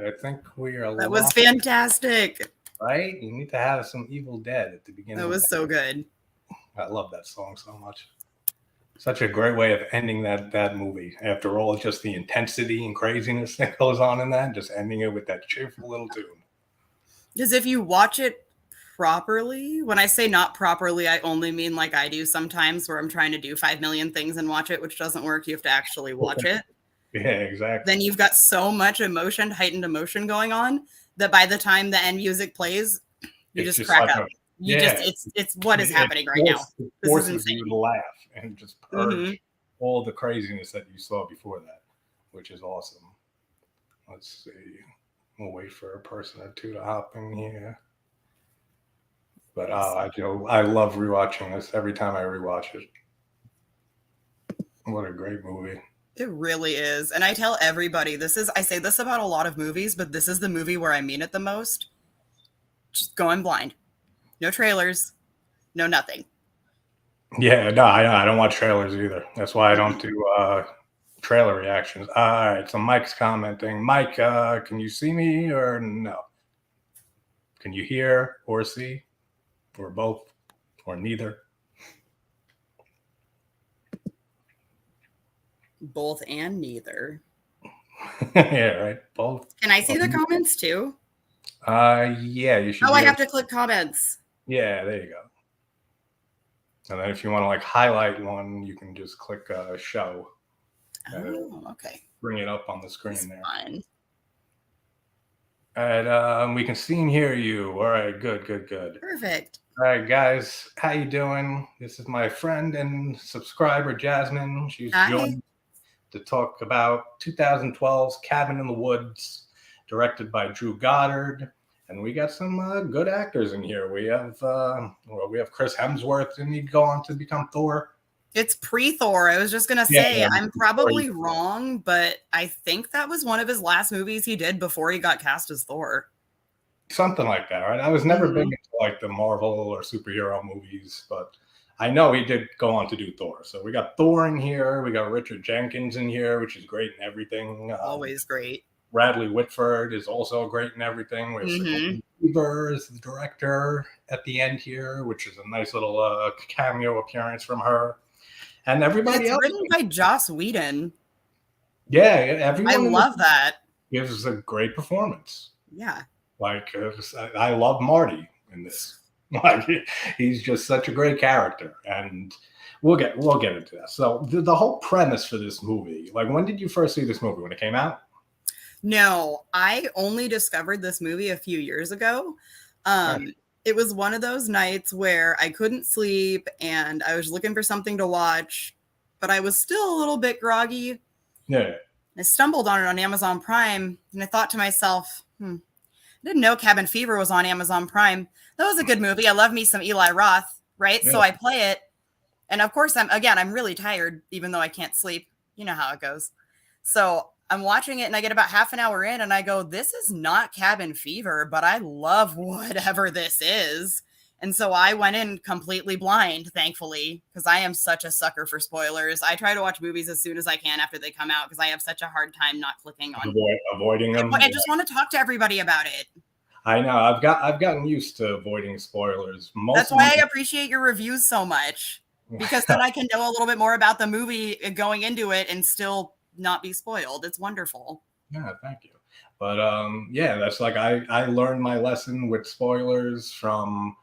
I think we are. That was fantastic. Right? You need to have some Evil Dead at the beginning. That was so good. I love that song so much. Such a great way of ending that movie. After all, just the intensity and craziness that goes on in that, just ending it with that cheerful little tune. Because if you watch it properly, when I say not properly, I only mean like I do sometimes where I'm trying to do 5 million things and watch it, which doesn't work. You have to actually watch it. Yeah, exactly. Then you've got so much emotion, heightened emotion going on that by the time the end music plays, you just crack up. It's what is happening right now. It forces you to laugh and just purge all the craziness that you saw before that, which is awesome. Let's see. We'll wait for a person or two to hop in here. But I love rewatching this every time I rewatch it. What a great movie. It really is. And I tell everybody, I say this about a lot of movies, but this is the movie where I mean it the most. Just going blind. No trailers. No nothing. Yeah, no, I don't watch trailers either. That's why I don't do trailer reactions. All right, so Mike's commenting. Mike, can you see me or no? Can you hear or see? Or both? Or neither? Both and neither. Yeah, right. Both. Can I see the comments too? Yeah, you should. Oh, I have to click comments. Yeah, there you go. And then if you want to like highlight one, you can just click show. Oh, okay. Bring it up on the screen. That's there. Fine. And we can see and hear you. All right, good. Perfect. All right, guys, how you doing? This is my friend and subscriber, Jasmine. She's joined to talk about 2012's Cabin in the Woods, directed by Drew Goddard. And we got some good actors in here. We have Chris Hemsworth. Didn't he go on to become Thor? It's pre-Thor. I was just going to say, I'm probably wrong, but I think that was one of his last movies he did before he got cast as Thor. Something like that, right? I was never big into like the Marvel or superhero movies, but I know he did go on to do Thor. So we got Thor in here. We got Richard Jenkins in here, which is great in everything. Always great. Bradley Whitford is also great in everything. We have Sigourney Weaver as the director at the end here, which is a nice little cameo appearance from her. And everybody else. It's written by Joss Whedon. Yeah, everyone. I love that. Gives a great performance. Yeah. Like, I love Marty in this. Like, he's just such a great character. And we'll get into that. So the whole premise for this movie, like, when did you first see this movie? When it came out? No, I only discovered this movie a few years ago. It was one of those nights where I couldn't sleep and I was looking for something to watch, but I was still a little bit groggy. Yeah. I stumbled on it on Amazon Prime and I thought to myself, I didn't know Cabin Fever was on Amazon Prime. That was a good movie. I love me some Eli Roth, right? Yeah. So I play it. And of course, I'm really tired, even though I can't sleep. You know how it goes. So I'm watching it and I get about half an hour in and I go, this is not Cabin Fever, but I love whatever this is. And so I went in completely blind, thankfully, because I am such a sucker for spoilers. I try to watch movies as soon as I can after they come out because I have such a hard time not clicking on avoiding them. I just want to talk to everybody about it. I know. I've gotten used to avoiding spoilers. That's why I appreciate your reviews so much, because then I can know a little bit more about the movie going into it and still not be spoiled. It's wonderful. Yeah, thank you. But that's like I learned my lesson with spoilers from,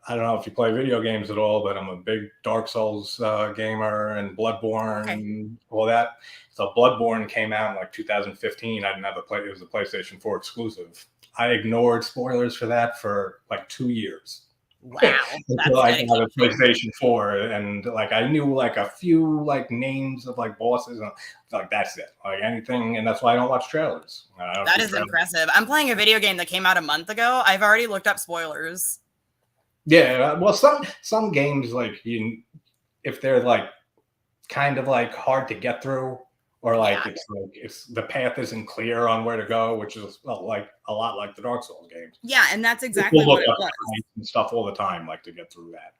I don't know if you play video games at all, but I'm a big Dark Souls gamer and Bloodborne, all that. So Bloodborne came out in like 2015. I didn't have it was a PlayStation 4 exclusive. I ignored spoilers for that for like 2 years. Wow. Until I got a PlayStation 4 and like I knew like a few like names of like bosses and like that's it. Like anything, and that's why I don't watch trailers. That is impressive. I'm playing a video game that came out a month ago. I've already looked up spoilers. Yeah, well some games like if they're like kind of like hard to get through or like it's the path isn't clear on where to go, which is like a lot like the Dark Souls games. Yeah, and that's exactly what it was. And stuff all the time, like to get through that.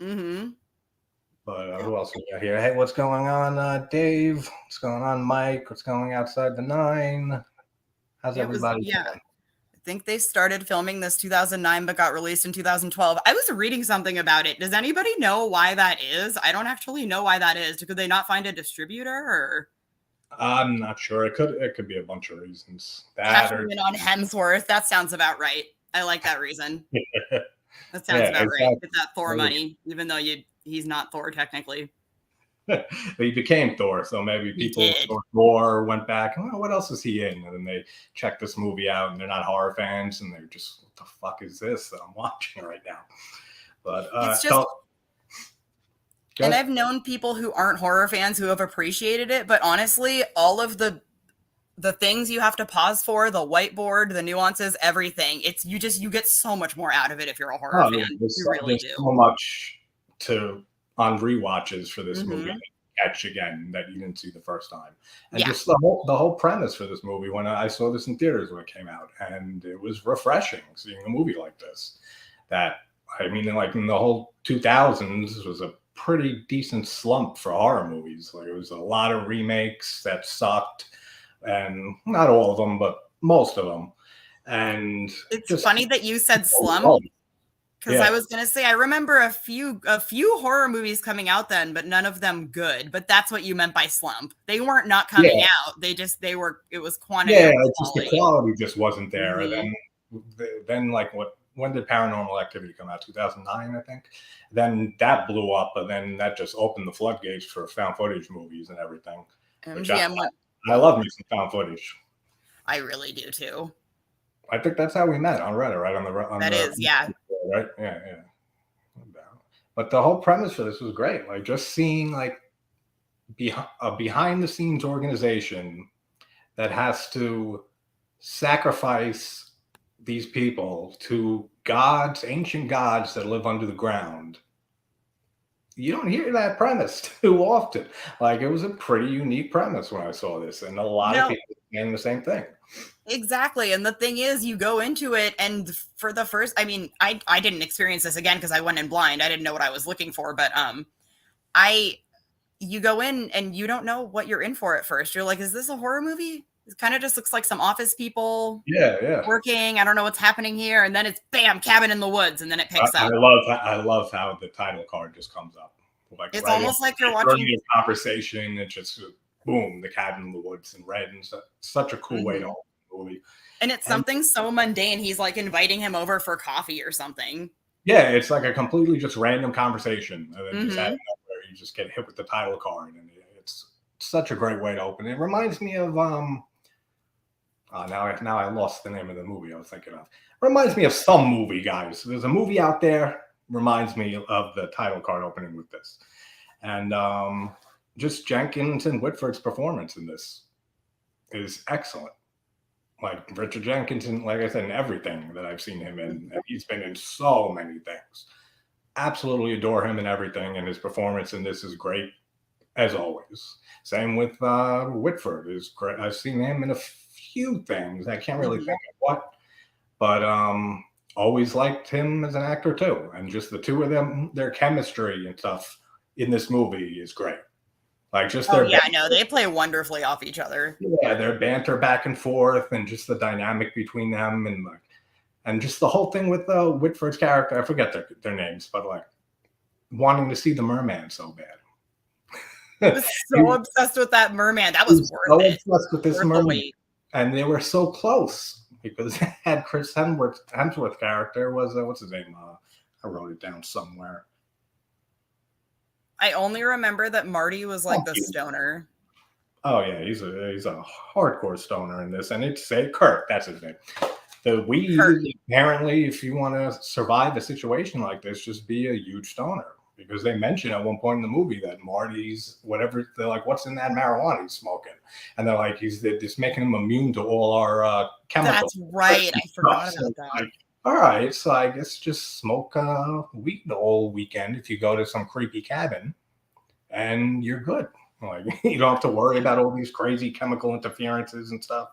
Mm-hmm. But who else we got here? Hey, what's going on, Dave? What's going on, Mike? What's going outside the 9? How's It was, everybody yeah. doing? I think they started filming this 2009, but got released in 2012. I was reading something about it. Does anybody know why that is? I don't actually know why that is. Could they not find a distributor, or I'm not sure. It could be a bunch of reasons. That cashing or in on Hemsworth? That sounds about right. I like that reason. That sounds yeah, about right. Get that Thor exactly. money, even though he's not Thor technically. He became Thor, so maybe He people did. saw Thor, went back, oh, what else is he in? And then they check this movie out, and they're not horror fans, and they're just, what the fuck is this that I'm watching right now? But It's just, don't and good. I've known people who aren't horror fans who have appreciated it, but honestly, all of the things you have to pause for, the whiteboard, the nuances, everything. You get so much more out of it if you're a horror Oh, yeah, fan. You really there's do. so much to on rewatches for this movie Hmm. to catch again that you didn't see the first time, and Yeah. just the whole premise for this movie when I saw this in theaters when it came out, and it was refreshing seeing a movie like this. That I mean, like in the whole 2000s was a pretty decent slump for horror movies. Like it was a lot of remakes that sucked, and not all of them, but most of them, and It's just funny that you said slump, oh, because I yeah. was gonna say I remember a few horror movies coming out then, but none of them good. But that's what you meant by slump. They weren't not coming Yeah, out. They were, it was quantity yeah, over it's just the quality. quality just wasn't there. And Hmm. then like when did Paranormal Activity come out? 2009, I think. Then that blew up, and then that just opened the floodgates for found footage movies and everything, which MGM went. I love me some found footage. I really do too. I think that's how we met on Reddit, right on That the is, yeah. right, yeah, yeah. But the whole premise for this was great. Like just seeing like a behind the scenes organization that has to sacrifice these people to gods, ancient gods that live under the ground. You don't hear that premise too often. Like it was a pretty unique premise when I saw this, and a lot of No, people saying the same thing. exactly. And the thing is, you go into it, and for the first, I mean, I didn't experience this again because I went in blind. I didn't know what I was looking for, but I you go in and you don't know what you're in for at first. You're like, is this a horror movie? It kind of just looks like some office people Yeah, yeah. working. I don't know what's happening here, and then it's bam, cabin in the woods, and then it picks up. I love how the title card just comes up, like It's right in almost like you're during watching. your conversation. It just boom, the cabin in the woods in red, and such a cool way to Mhm. open the movie. And it's And something so mundane. He's like inviting him over for coffee or something. yeah, it's like a completely just random conversation, and then just out of Hmm. nowhere, you just get hit with the title card, and it's such a great way to open. It reminds me of now I lost the name of the movie I was thinking of. Reminds me of some movie, guys. There's a movie out there reminds me of the title card opening with this, and just Jenkins and Whitford's performance in this is excellent. Like Richard Jenkins, and like I said, in everything that I've seen him in, and he's been in so many things. Absolutely adore him in everything, and his performance in this is great as always. Same with Whitford is great. I've seen him in a few things. I can't really Hmm. think of what, but always liked him as an actor too. And just the two of them, their chemistry and stuff in this movie is great. Like just Oh their yeah, no, they play wonderfully off each other. yeah, their banter back and forth, and just the dynamic between them, and like, and just the whole thing with Whitford's character. I forget their names, but like wanting to see the merman so He bad. was so obsessed with that merman. That was He's worth so it. obsessed with this Worth the merman, wait. and they were so close because they had Chris Hemsworth character was what's his name? I wrote it down somewhere. I only remember that Marty was like Fuck the you. stoner. Oh yeah, he's a hardcore stoner in this, and it's Kurt. That's his name. The Kurt. weed apparently, if you want to survive a situation like this, just be a huge stoner. Because they mention at one point in the movie that Marty's whatever they're like, what's in that marijuana he's smoking, and they're like, they're just making him immune to all our chemicals. That's right. I forgot So about that. like, all right, so I guess just smoke weed the whole weekend if you go to some creepy cabin, and you're good. Like you don't have to worry about all these crazy chemical interferences and stuff.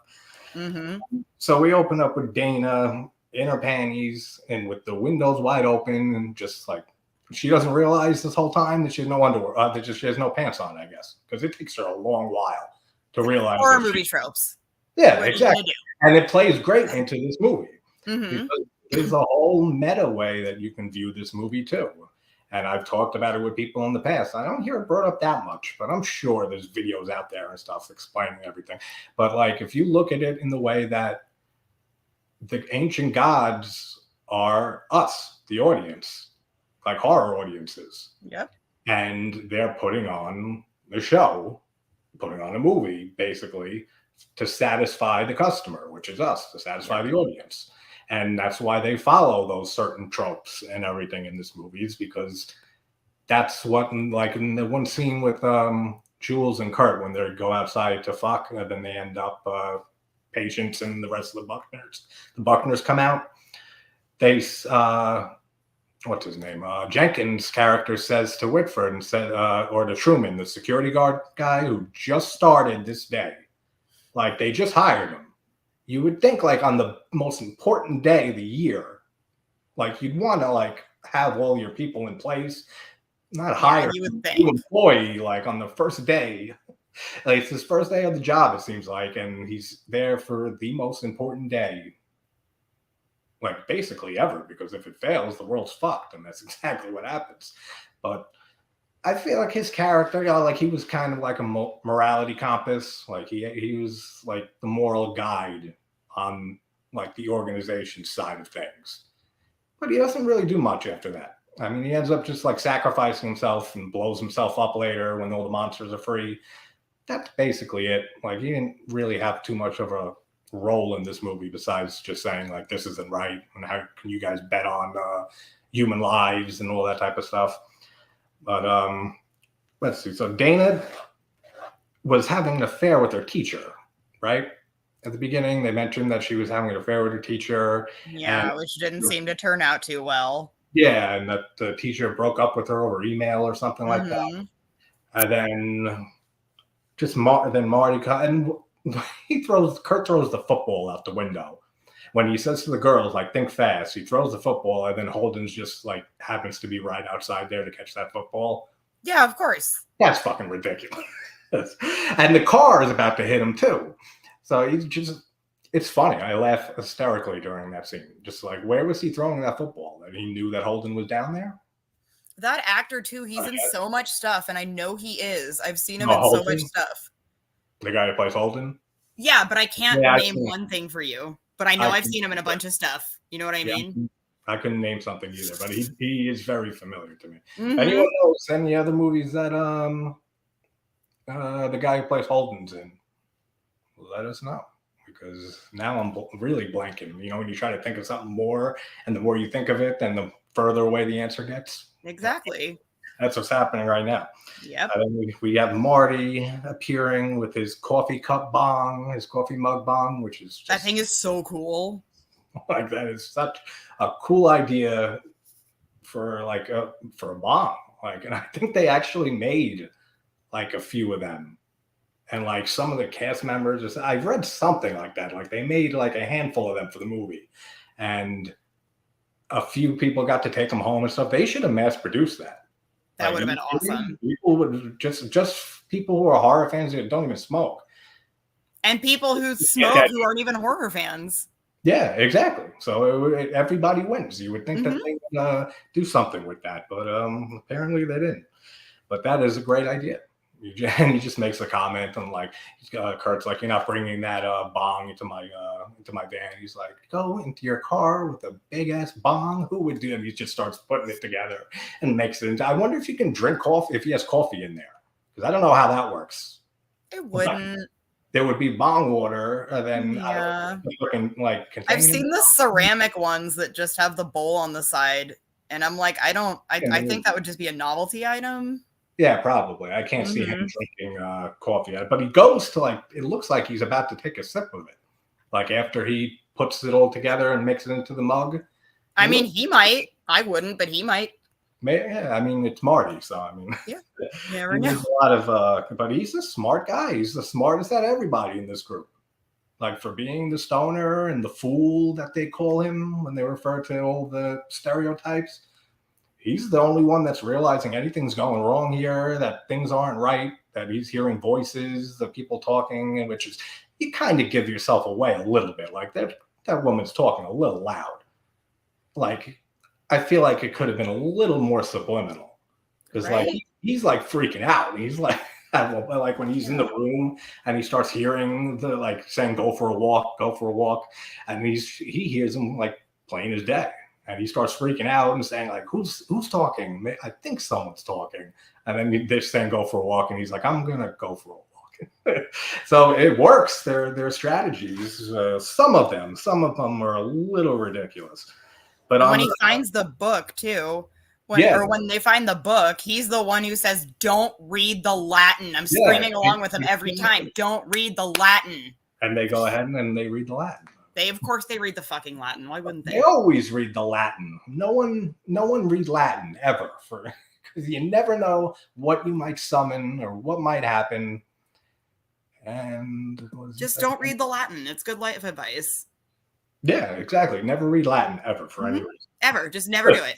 Hmm. So we open up with Dana in her panties and with the windows wide open, and just like she doesn't realize this whole time that she has no underwear, that she has no pants on, I guess, because it takes her a long while to realize Horror that movie tropes. Yeah, What are you gonna exactly. And it plays great into this movie do? Hmm. because there's a whole meta way that you can view this movie too. And I've talked about it with people in the past. I don't hear it brought up that much, but I'm sure there's videos out there and stuff explaining everything. But like, if you look at it in the way that the ancient gods are us, the audience, like horror audiences, Yep. and they're putting on the show, putting on a movie, basically, to satisfy the customer, which is us, to satisfy Yep. the audience. And that's why they follow those certain tropes and everything in this movie, is because that's what, like in the one scene with Jules and Kurt, when they go outside to fuck, and then they end up Patience and the rest of the Buckners. The Buckners come out. They what's his name? Jenkins' character says to Whitford and said, or to Truman, the security guard guy who just started this day, like they just hired him. You would think, like on the most important day of the year, like you'd want to like have all your people in place, not Yeah, hire you a would new think. employee like on the first day. Like it's his first day of the job, it seems like, and he's there for the most important day, like basically ever, because if it fails, the world's fucked, and that's exactly what happens. But I feel like his character, like he was kind of like a morality compass. Like he was like the moral guide on like the organization side of things. But he doesn't really do much after that. I mean, he ends up just like sacrificing himself and blows himself up later when all the monsters are free. That's basically it. Like he didn't really have too much of a role in this movie besides just saying like this isn't right and how can you guys bet on human lives and all that type of stuff. But let's see. So Dana was having an affair with her teacher, right? At the beginning, they mentioned that she was having an affair with her teacher. And Yeah, which didn't seem to turn out too well. yeah, and that the teacher broke up with her over email or something like that. Hmm. And then then Marty and Kurt throws the football out the window. When he says to the girls, like, think fast, he throws the football, and then Holden's just like happens to be right outside there to catch that football. Yeah, of course. That's fucking ridiculous. And the car is about to hit him too. So he's just, it's funny. I laugh hysterically during that scene. Just like, where was he throwing that football? That he knew that Holden was down there? That actor too, he's in so much stuff, and I know he is. I've seen him Oh, in so much Holden? stuff. The guy who plays Holden? Yeah, but I can't Yeah, name one thing for you. But I know I've seen him in a bunch of stuff. You know what I mean? I couldn't name something either, but he is very familiar to me. Mm-hmm. Anyone knows any other movies that the guy who plays Holden's in? Let us know, because now I'm really blanking. You know, when you try to think of something more, and the more you think of it, then the further away the answer gets. Exactly. That's what's happening right now. Yep. We have Marty appearing with his coffee cup bong, his coffee mug bong, which is just, that thing is so cool. Like that is such a cool idea for like for a bong. Like, and I think they actually made like a few of them, and like some of the cast members. I've read something like that. Like they made like a handful of them for the movie, and a few people got to take them home and stuff. They should have mass produced that. That Like, would have been awesome. People would just people who are horror fans that don't even smoke. And people who smoke who aren't even horror fans. Yeah, exactly. So everybody wins. You would think that they would do something with that, but apparently they didn't. But that is a great idea. And he just makes a comment, and like Kurt's like, "You're not bringing that bong into my van." He's like, "Go into your car with a big ass bong. Who would do?" And he just starts putting it together and makes it into. I wonder if you can drink coffee if he has coffee in there, because I don't know how that works. It wouldn't. There would be bong water, and then looking like. I've seen the ceramic ones that just have the bowl on the side, and I'm like, I think that would just be a novelty item. Yeah, probably. I can't see him drinking coffee, but he goes to like. It looks like he's about to take a sip of it, like after he puts it all together and makes it into the mug. I mean, he might. I wouldn't, but he might. Yeah, I mean, it's Marty, so I mean, yeah, never know. A lot of, but he's a smart guy. He's the smartest out of everybody in this group. Like for being the stoner and the fool that they call him when they refer to all the stereotypes. He's the only one that's realizing anything's going wrong here, that things aren't right, that he's hearing voices of people talking, which is, you kind of give yourself away a little bit. Like that woman's talking a little loud. Like, I feel like it could have been a little more subliminal, because like Right? he's like freaking out. He's like when he's in the room and he starts hearing the like saying go for a walk, and he hears him like plain as day, and he starts freaking out and saying like who's talking? I think someone's talking, and then they're saying go for a walk, and he's like I'm gonna go for a walk. So it works. Their strategies. Some of them are a little ridiculous. But and when he finds the book too, when they find the book, he's the one who says, "Don't read the Latin." I'm screaming along with him every time. Don't read the Latin. And they go ahead and they read the Latin. Of course, they read the fucking Latin. Why wouldn't they? They always read the Latin. No one reads Latin ever, because you never know what you might summon or what might happen. And just don't read the Latin. It's good life advice. Yeah, exactly. Never read Latin ever for any reason. Ever. Just never do it.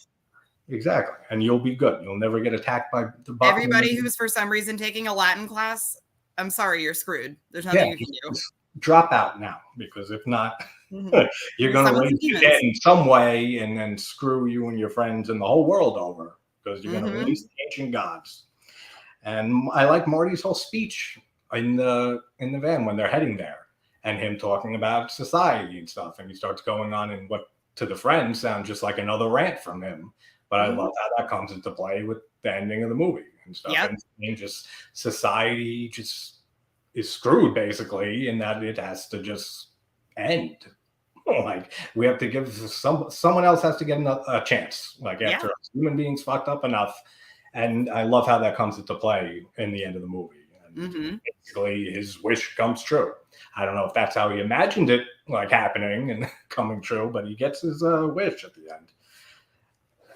Exactly. And you'll be good. You'll never get attacked by the button. Everybody who's for some reason taking a Latin class, I'm sorry, you're screwed. There's nothing you can do. Drop out now, because if not, you're going to raise your debt in some way and then screw you and your friends and the whole world over, because you're going to release the ancient gods. And I like Marty's whole speech in the van when they're heading there, and him talking about society and stuff. And he starts going on, and what to the friends sounds just like another rant from him. But I love how that comes into play with the ending of the movie and stuff. Yep. And just society just is screwed, basically, in that it has to just end. Like, we have to give someone else has to get a chance. Like, after human beings fucked up enough. And I love how that comes into play in the end of the movie. And basically, his wish comes true. I don't know if that's how he imagined it, like, happening and coming true, but he gets his wish at the end.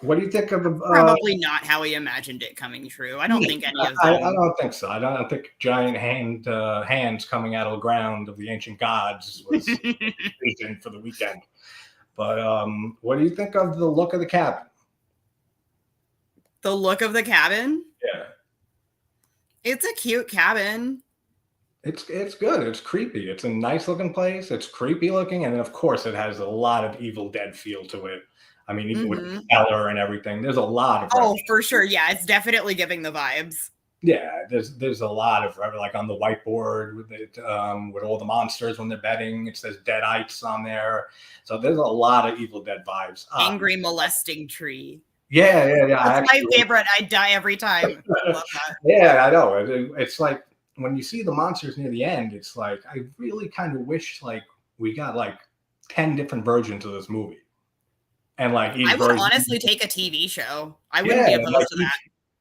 What do you think of probably not how he imagined it coming true? I don't think any of them. I don't think so. I don't think giant hands coming out of the ground of the ancient gods was vision for the weekend. But what do you think of the look of the cabin? The look of the cabin? Yeah. It's a cute cabin. It's good. It's creepy. It's a nice looking place. It's creepy looking, and then of course it has a lot of Evil Dead feel to it. I mean, even with the cellar and everything, there's a lot of. Oh, for sure. Yeah, it's definitely giving the vibes. Yeah, there's a lot of, like, on the whiteboard with it, with all the monsters when they're bedding. It says Deadites on there, so there's a lot of Evil Dead vibes. Angry molesting tree. Yeah. That's my favorite. I die every time. I love that. Yeah, I know. It's like when you see the monsters near the end, it's like I really kind of wish like we got like 10 different versions of this movie. And like I would honestly take a TV show. I wouldn't be opposed to that.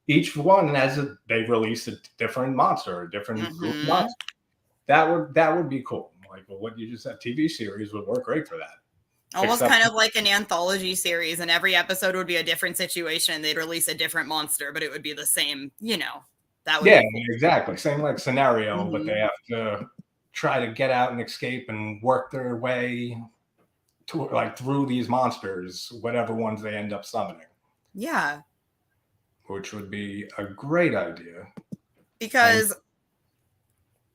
Each one they've released a different monster, a different group of monsters. That would be cool. Like, well, what you just said, TV series would work great for that. Almost kind of like an anthology series, and every episode would be a different situation. They'd release a different monster, but it would be the same, that would be cool. Exactly. Same like scenario, but they have to try to get out and escape and work their way to, like, through these monsters, whatever ones they end up summoning. Yeah. Which would be a great idea. Because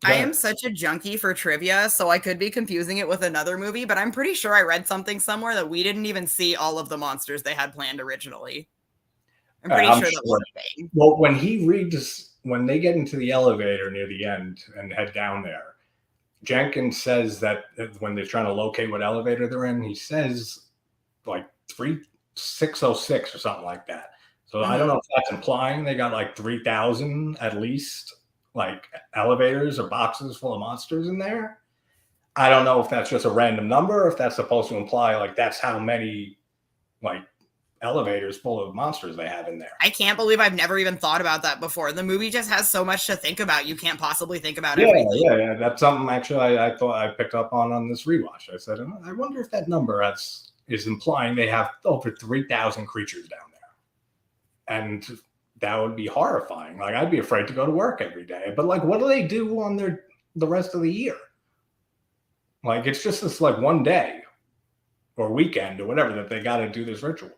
I am such a junkie for trivia, so I could be confusing it with another movie, but I'm pretty sure I read something somewhere that we didn't even see all of the monsters they had planned originally. I'm pretty sure that was a thing. Well, when they get into the elevator near the end and head down there, Jenkins says that when they're trying to locate what elevator they're in, he says like 3606 or something like that. So I don't know if that's implying they got like 3,000 at least, like, elevators or boxes full of monsters in there. I don't know if that's just a random number or if that's supposed to imply like that's how many like elevators full of monsters they have in there. I can't believe I've never even thought about that before. The movie just has so much to think about. You can't possibly think about everything. Yeah. That's something actually I thought I picked up on this rewatch. I said, I wonder if that number is implying they have over 3,000 creatures down there. And that would be horrifying. Like, I'd be afraid to go to work every day. But like, what do they do on the rest of the year? Like, it's just this like one day or weekend or whatever that they got to do this ritual.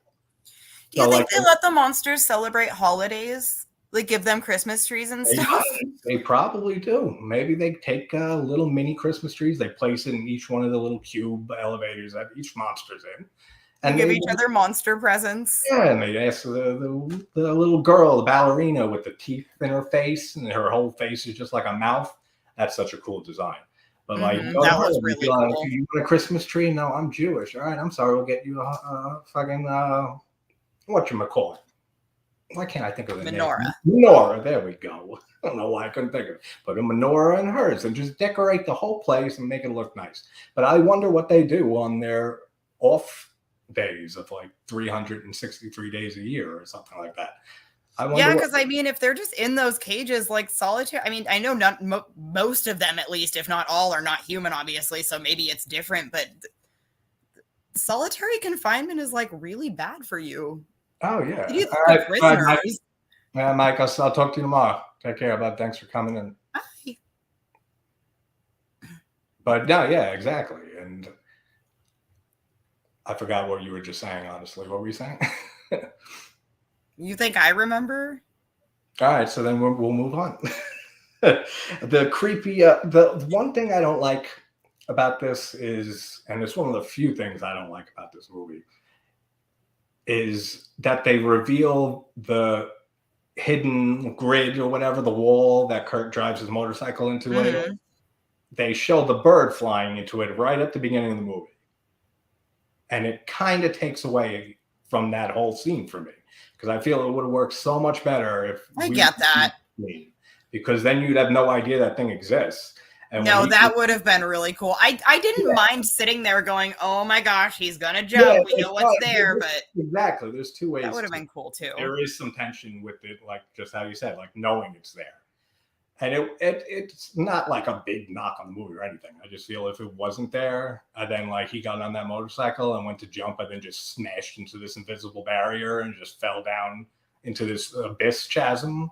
Do you think they let the monsters celebrate holidays? Like give them Christmas trees and They stuff. they probably do. Maybe they take little mini Christmas trees, they place it in each one of the little cube elevators that each monster's in, They and give they each other monster presents. yeah, and they ask the little girl, the ballerina with the teeth in her face, and her whole face is just like a mouth. That's such a cool design. But like, go to That her, was and be really like, cool. you want a Christmas tree? No, I'm Jewish. All right, I'm sorry. We'll get you a fucking whatchamacallit. Why can't I think of the name? Menorah. Menorah. There we go. I don't know why I couldn't think of it. Put a menorah in hers and just decorate the whole place and make it look nice. But I wonder what they do on their off days of like 363 days a year or something like that. I wonder. Yeah, because I mean, if they're just in those cages, like solitaire, I mean, I know not most of them, at least, if not all, are not human, obviously. So maybe it's different, but solitary confinement is like really bad for you. Oh yeah. You All think right, of prisoners. Mike. I'll talk to you tomorrow. Take care, bud. Thanks for coming in. Bye. But no, yeah, exactly. And I forgot what you were just saying. Honestly, what were you saying? You think I remember? All right, so then we'll move on. The creepy, the one thing I don't like about this is, and it's one of the few things I don't like about this movie, is that they reveal the hidden grid or whatever, the wall that Kurt drives his motorcycle into later. They show the bird flying into it right at the beginning of the movie. And it kind of takes away from that whole scene for me, because I feel it would have worked so much better if I get that. Because then you'd have no idea that thing exists. And no, that would have been really cool. I didn't mind sitting there going, oh my gosh, he's gonna jump. We know what's there, but exactly. There's two ways. That would have been cool too. There is some tension with it, like just how you said, like knowing it's there. And it's not like a big knock on the movie or anything. I just feel if it wasn't there, and then like he got on that motorcycle and went to jump and then just smashed into this invisible barrier and just fell down into this abyss chasm.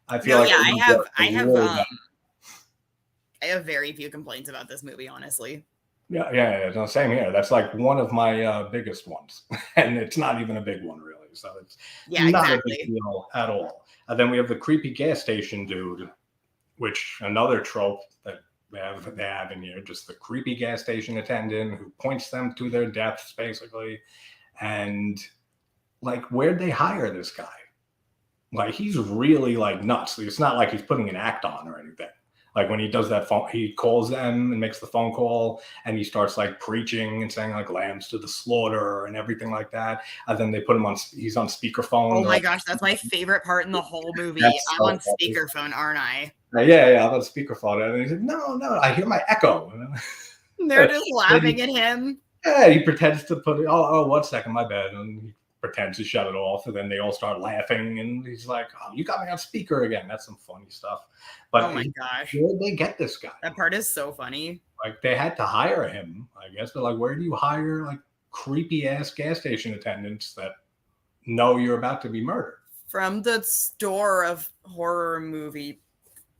I feel like I have very few complaints about this movie, honestly. Yeah. No, same here. That's like one of my biggest ones, and it's not even a big one really. So it's not a big deal at all. And then we have the creepy gas station dude, which another trope that they have in here, just the creepy gas station attendant who points them to their deaths, basically. And like, where'd they hire this guy? Like, he's really like nuts. It's not like he's putting an act on or anything. Like when he does that phone, he calls them and makes the phone call, and he starts like preaching and saying like lambs to the slaughter and everything like that. And then they put him on, he's on speakerphone. Oh my gosh, that's my favorite part in the whole movie. I'm on speakerphone, aren't I? Yeah, I'm on speakerphone. And he said, no, I hear my echo. They're just laughing at him. Yeah, he pretends to put it, 1 second, my bad. And he pretends to shut it off, and then they all start laughing, and he's like, oh, you got me on speaker again. That's some funny stuff. But oh my gosh, where did they get this guy? That part is so funny. Like, they had to hire him, I guess. But like, where do you hire like creepy ass gas station attendants that know you're about to be murdered? From the store of horror movie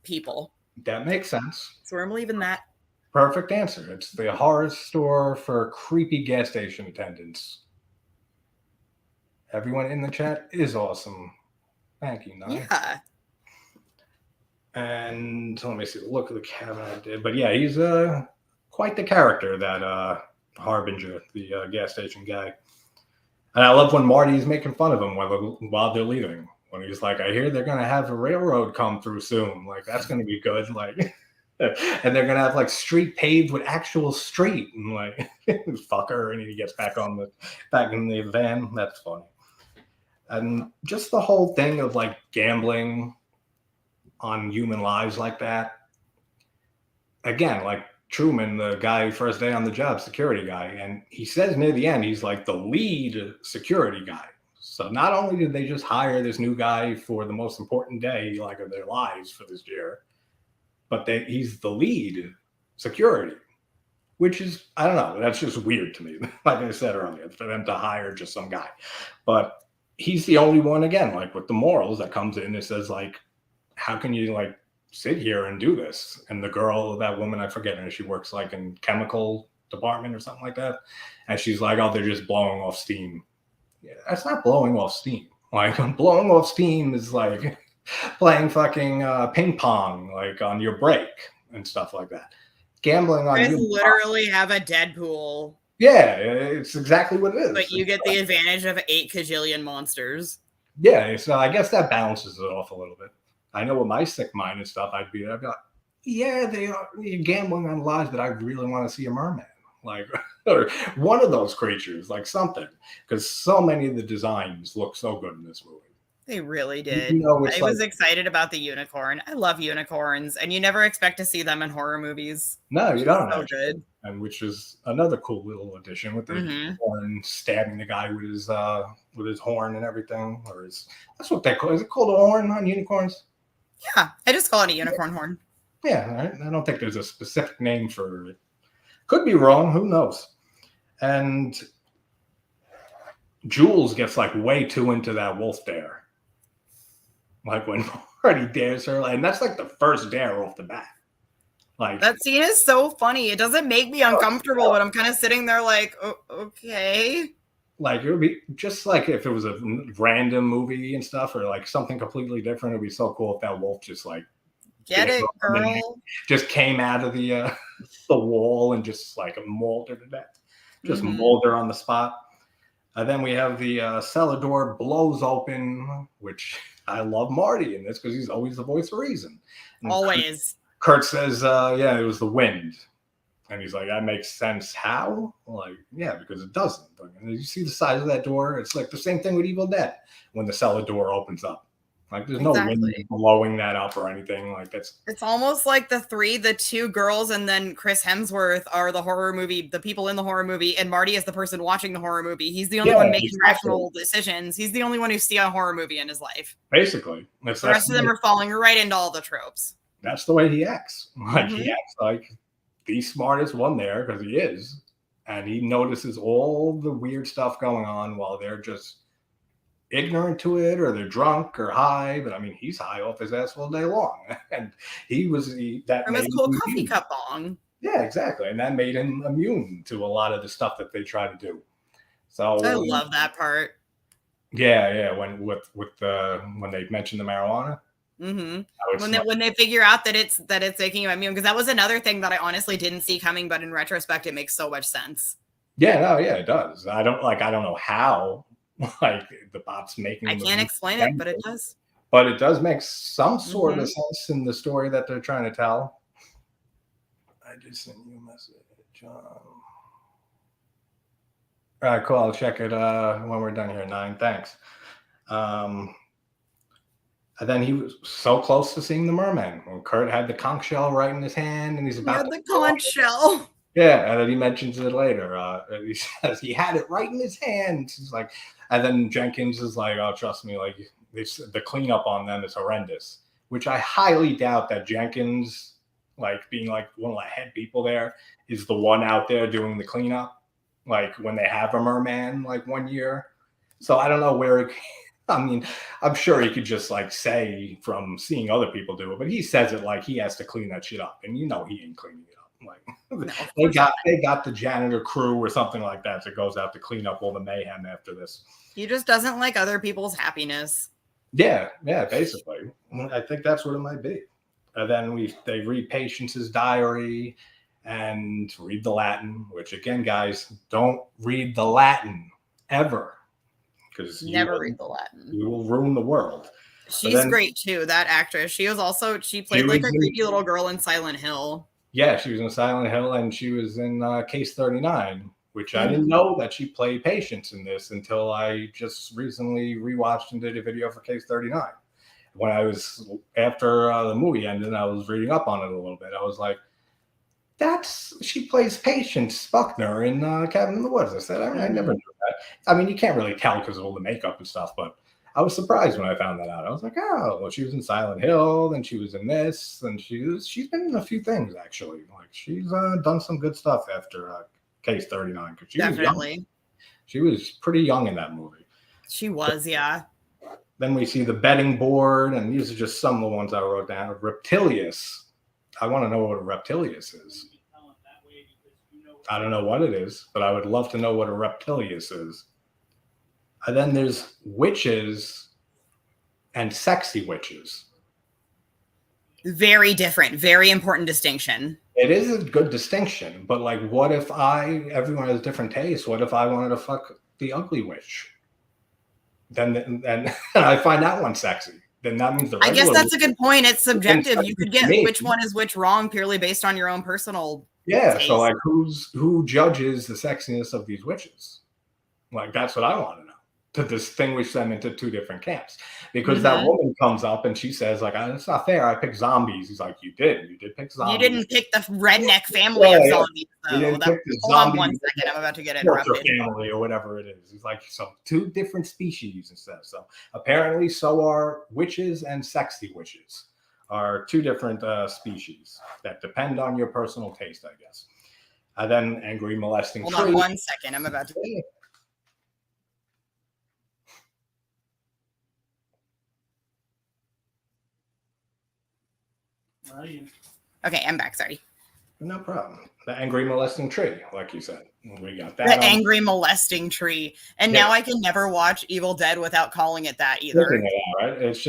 people. That makes sense. So I'm leaving that. Perfect answer. It's the horror store for creepy gas station attendants. Everyone in the chat is awesome. Thank you, Nye. Yeah. And let me see the look of the cabinet I did. But yeah, he's quite the character, that Harbinger, the gas station guy. And I love when Marty's making fun of him while they're leaving. When he's like, I hear they're going to have a railroad come through soon. Like, that's going to be good. Like, and they're going to have like street paved with actual street. And like, fucker. And he gets back in the van. That's funny. And just the whole thing of like gambling on human lives like that. Again, like Truman, the guy first day on the job, security guy, and he says near the end, he's like the lead security guy. So not only did they just hire this new guy for the most important day like of their lives for this year, but he's the lead security, which is, I don't know, that's just weird to me. Like I said earlier, for them to hire just some guy. But he's the only one, again, like with the morals, that comes in and says like, how can you like sit here and do this? And the girl, that woman, I forget her, she works like in chemical department or something like that. And she's like, oh, they're just blowing off steam. Yeah, that's not blowing off steam. Like, blowing off steam is like playing fucking ping pong like on your break and stuff like that. Gambling on Chris you. literally have a Deadpool. Yeah, it's exactly what it is. But you get the advantage of 8 kajillion monsters. Yeah, so I guess that balances it off a little bit. I know with my sick mind and stuff, I'd be like, yeah, they are you're gambling on lives, but I really want to see a merman, like, or one of those creatures, like something, because so many of the designs look so good in this movie. They really You did. know, I was excited about the unicorn. I love unicorns, and you never expect to see them in horror movies. no, you don't So actually. good. And which is another cool little addition with the horn stabbing the guy with his horn and everything, or his that's what they call. Is it called a horn on unicorns? Yeah, I just call it a unicorn horn. Yeah, I don't think there's a specific name for it. Could be wrong. Who knows? And Jules gets like way too into that wolf dare. Like when Marty dares her, and that's like the first dare off the bat. Like that scene is so funny. It doesn't make me uncomfortable, but I'm kind of sitting there like, oh, okay. Like it would be just like if it was a random movie and stuff, or like something completely different. It'd be so cool if that wolf just like get it, girl, just came out of the wall and just like mauled her to death, just mauled her on the spot. And then we have the cellar door blows open, which I love Marty in this because he's always the voice of reason. And always. Kurt says, yeah, it was the wind. And he's like, that makes sense. How? Like, yeah, because it doesn't. And you see the size of that door? It's like the same thing with Evil Dead when the cellar door opens up. Like, there's no wind blowing that up or anything. Like, that's. It's almost like the 2 girls, and then Chris Hemsworth are the horror movie, the people in the horror movie, and Marty is the person watching the horror movie. He's the only one making rational decisions. He's the only one who's seen a horror movie in his life. Basically. The rest of them are falling right into all the tropes. That's the way he acts. Like, he acts like the smartest one there because he is. And he notices all the weird stuff going on while they're just ignorant to it, or they're drunk or high. But I mean, he's high off his ass all day long. And that from his cool coffee cup bong. Yeah, exactly. And that made him immune to a lot of the stuff that they try to do. So I love that part. Yeah. When they mentioned the marijuana. When they figure out that it's making you immune, because that was another thing that I honestly didn't see coming, but in retrospect, it makes so much sense. Yeah, no, yeah, it does. I don't know how, like the bot's making. I can't explain it, but it does. But it does make some sort of sense in the story that they're trying to tell. I just sent you a message, John. All right, cool. I'll check it when we're done here. 9, thanks. And then he was so close to seeing the merman when Kurt had the conch shell right in his hand, and he's about to the conch shell. Yeah, and then he mentions it later. He says he had it right in his hand. He's like, and then Jenkins is like, "Oh, trust me, like the cleanup on them is horrendous." Which I highly doubt that Jenkins, like being like one of the head people there, is the one out there doing the cleanup. Like when they have a merman, like one year. So I don't know where it. I mean, I'm sure he could just like say from seeing other people do it, but he says it like he has to clean that shit up, and he ain't cleaning it up. Like they got the janitor crew or something like that goes out to clean up all the mayhem after this. He just doesn't like other people's happiness. Yeah, basically. I think that's what it might be. And then they read Patience's diary and read the Latin, which again, guys, don't read the Latin ever. Because never read the Latin. You will ruin the world. She's great too, that actress. She played like a creepy little girl in Silent Hill. Yeah, she was in Silent Hill, and she was in Case 39, which I didn't know that she played Patience in this until I just recently rewatched and did a video for Case 39. When I was, after the movie ended, I was reading up on it a little bit. I was like, she plays Patience Buckner in Cabin in the Woods. I said, I never knew that. I mean, you can't really tell because of all the makeup and stuff, but I was surprised when I found that out. I was like, oh, well, she was in Silent Hill, then she was in this, and she's been in a few things, actually. Like, she's done some good stuff after Case 39. Because she was young. She was pretty young in that movie. She was, yeah. Then we see the betting board, and these are just some of the ones I wrote down. Reptilius. I want to know what a reptilius is. I don't know what it is, but I would love to know what a reptilius is. And then there's witches and sexy witches. Very different, very important distinction. It is a good distinction, but like, what if everyone has different tastes? What if I wanted to fuck the ugly witch? Then I find that one sexy. Then that means the I guess regular that's a good point. It's subjective. sexy You could to get me. which one is which wrong purely based on your own personal Yeah, taste. so like, who judges the sexiness of these witches? Like, that's what I want to know, to distinguish them into two different camps. Because that woman comes up and she says, like, it's not fair, I picked zombies. He's like, you did pick zombies. You didn't pick the redneck family of zombies, though. You didn't pick the Hold on zombie 1 second, I'm about to get interrupted. family or whatever it is. He's like, so two different species instead. So apparently, so are witches and sexy witches are two different species that depend on your personal taste, I guess. And then angry molesting Hold tree. on 1 second, I'm about to. Okay, I'm back. Sorry. No problem. The angry molesting tree, like you said. We got that. The angry molesting tree. And now I can never watch Evil Dead without calling it that either. Right? It's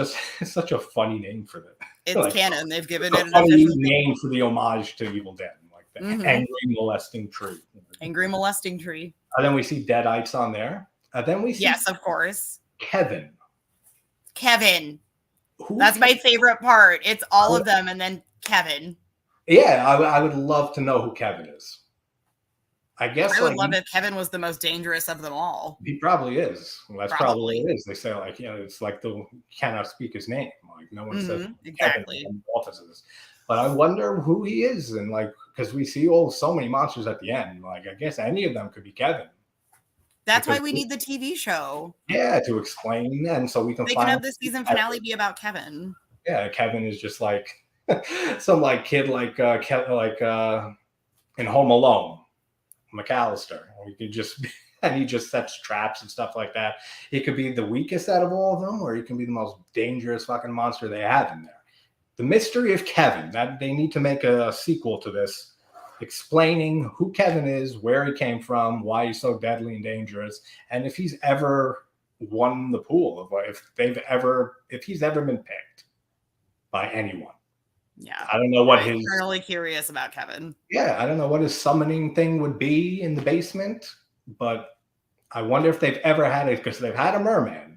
such a funny name for that. It's like, canon. They've given it an funny name for the homage to Evil Dead. Like the angry molesting tree. Angry molesting tree. And then we see Deadites on there. And then we see yes, of course. Kevin. That's my favorite part. It's all of them and then Kevin. Yeah, I would love to know who Kevin is. I guess I would love if Kevin was the most dangerous of them all. He probably is. Well, that's probably what it is. They say, like, it's like cannot speak his name. Like, no one says exactly Kevin in offices. But I wonder who he is, and like, because we see so many monsters at the end. Like, I guess any of them could be Kevin. That's why we need the TV show. Yeah, to explain, and so we can. They can have the season finale be about Kevin. Yeah, Kevin is just like some like kid like in Home Alone, McAllister. He just sets traps and stuff like that. He could be the weakest out of all of them, or he can be the most dangerous fucking monster they have in there. The Mystery of Kevin. That they need to make a sequel to this, explaining who Kevin is, where he came from, why he's so deadly and dangerous, and if he's ever won the pool, if he's ever been picked by anyone. Yeah, I don't know what I'm eternally curious about Kevin. Yeah, I don't know what his summoning thing would be in the basement, but I wonder if they've ever had it, because they've had a merman.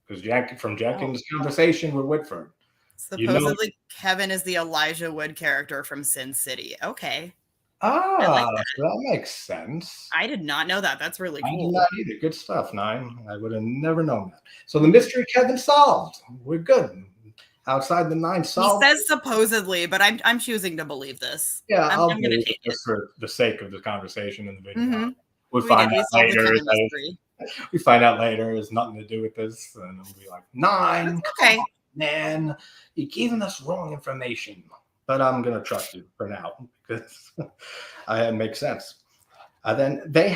Because Jenkins' conversation with Whitford, supposedly Kevin is the Elijah Wood character from Sin City. Okay. That makes sense. I did not know that. That's really cool. I did not either. Good stuff, Nine. I would have never known that. So the mystery Kevin solved. We're good. Outside the 9 solved. He says supposedly, but I'm choosing to believe this. Yeah, I'm going to take it for the sake of the conversation in the video. Mm-hmm. We find out later it's nothing to do with this, and we'll be like, 9. Okay, on, man, you're giving us wrong information. But I'm gonna trust you for now because it makes sense. Then they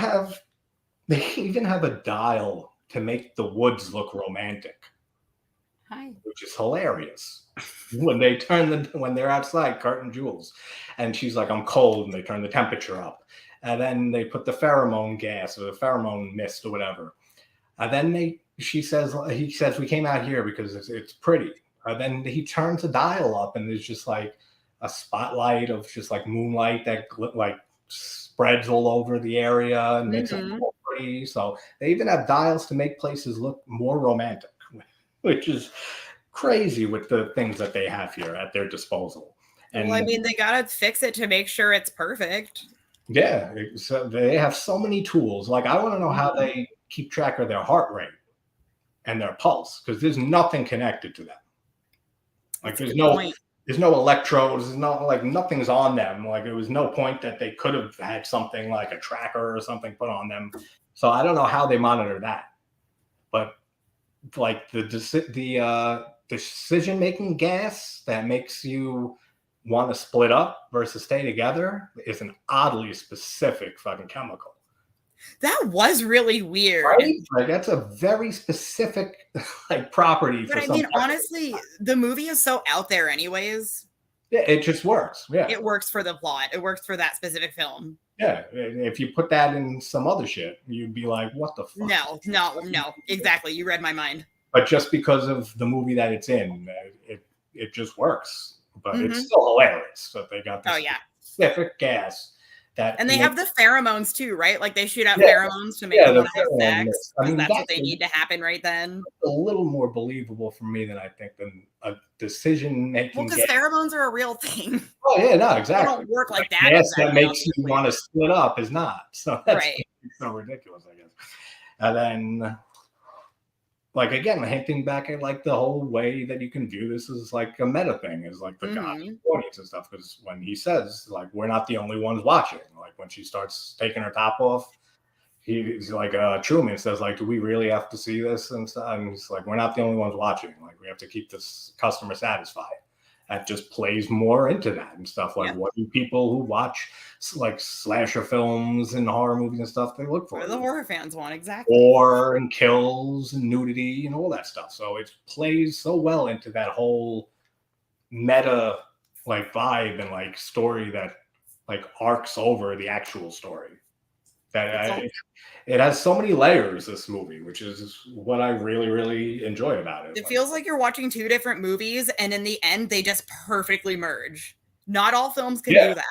even have a dial to make the woods look romantic. Which is hilarious. When they're outside carting jewels, and she's like, I'm cold, and they turn the temperature up, and then they put the pheromone gas or the pheromone mist or whatever, and then he says we came out here because it's pretty, and then he turns the dial up, and there's just like a spotlight of just like moonlight that like spreads all over the area and makes it more pretty. So they even have dials to make places look more romantic, which is crazy with the things that they have here at their disposal. And well, I mean, they gotta fix it to make sure it's perfect. Yeah, so they have so many tools. Like, I want to know how they keep track of their heart rate and their pulse, because there's nothing connected to them. Like, there's no electrodes, nothing's on them. Like, there was no point that they could have had something like a tracker or something put on them. So I don't know how they monitor that. But like the decision-making gas that makes you want to split up versus stay together is an oddly specific fucking chemical. That was really weird. Right? Like, that's a very specific like property. But I mean, honestly, the movie is so out there anyways. Yeah, it just works. Yeah. It works for the plot. It works for that specific film. Yeah. If you put that in some other shit, you'd be like, what the fuck? No. Exactly. You read my mind. but just because of the movie that it's in, it just works. But it's still hilarious. So they got this specific gas that, and they have the pheromones too, right? Like they shoot out yeah, pheromones to make them want to have sex I because mean, that's what they need to happen right then. A little more believable for me than I think than a decision making. Well, because pheromones are a real thing. Oh yeah, no, exactly. They don't work like that. Gas exactly that makes you want to split up is not. So that's so ridiculous, I guess. And then, like again, hinting back at like the whole way that you can view this as like a meta thing, is like the God audience and stuff. Because when he says like we're not the only ones watching, like when she starts taking her top off, he's like Truman says like, do we really have to see this? And he's like, we're not the only ones watching. Like we have to keep this customer satisfied. That just plays more into that and stuff. Like what do people who watch like slasher films and horror movies and stuff they look for? What do the horror fans want? Exactly. War and kills and nudity and all that stuff. So it plays so well into that whole meta like vibe and like story that like arcs over the actual story. That it has so many layers, this movie, which is what I really, really enjoy about it. It feels like you're watching two different movies, and in the end, they just perfectly merge. Not all films can do that.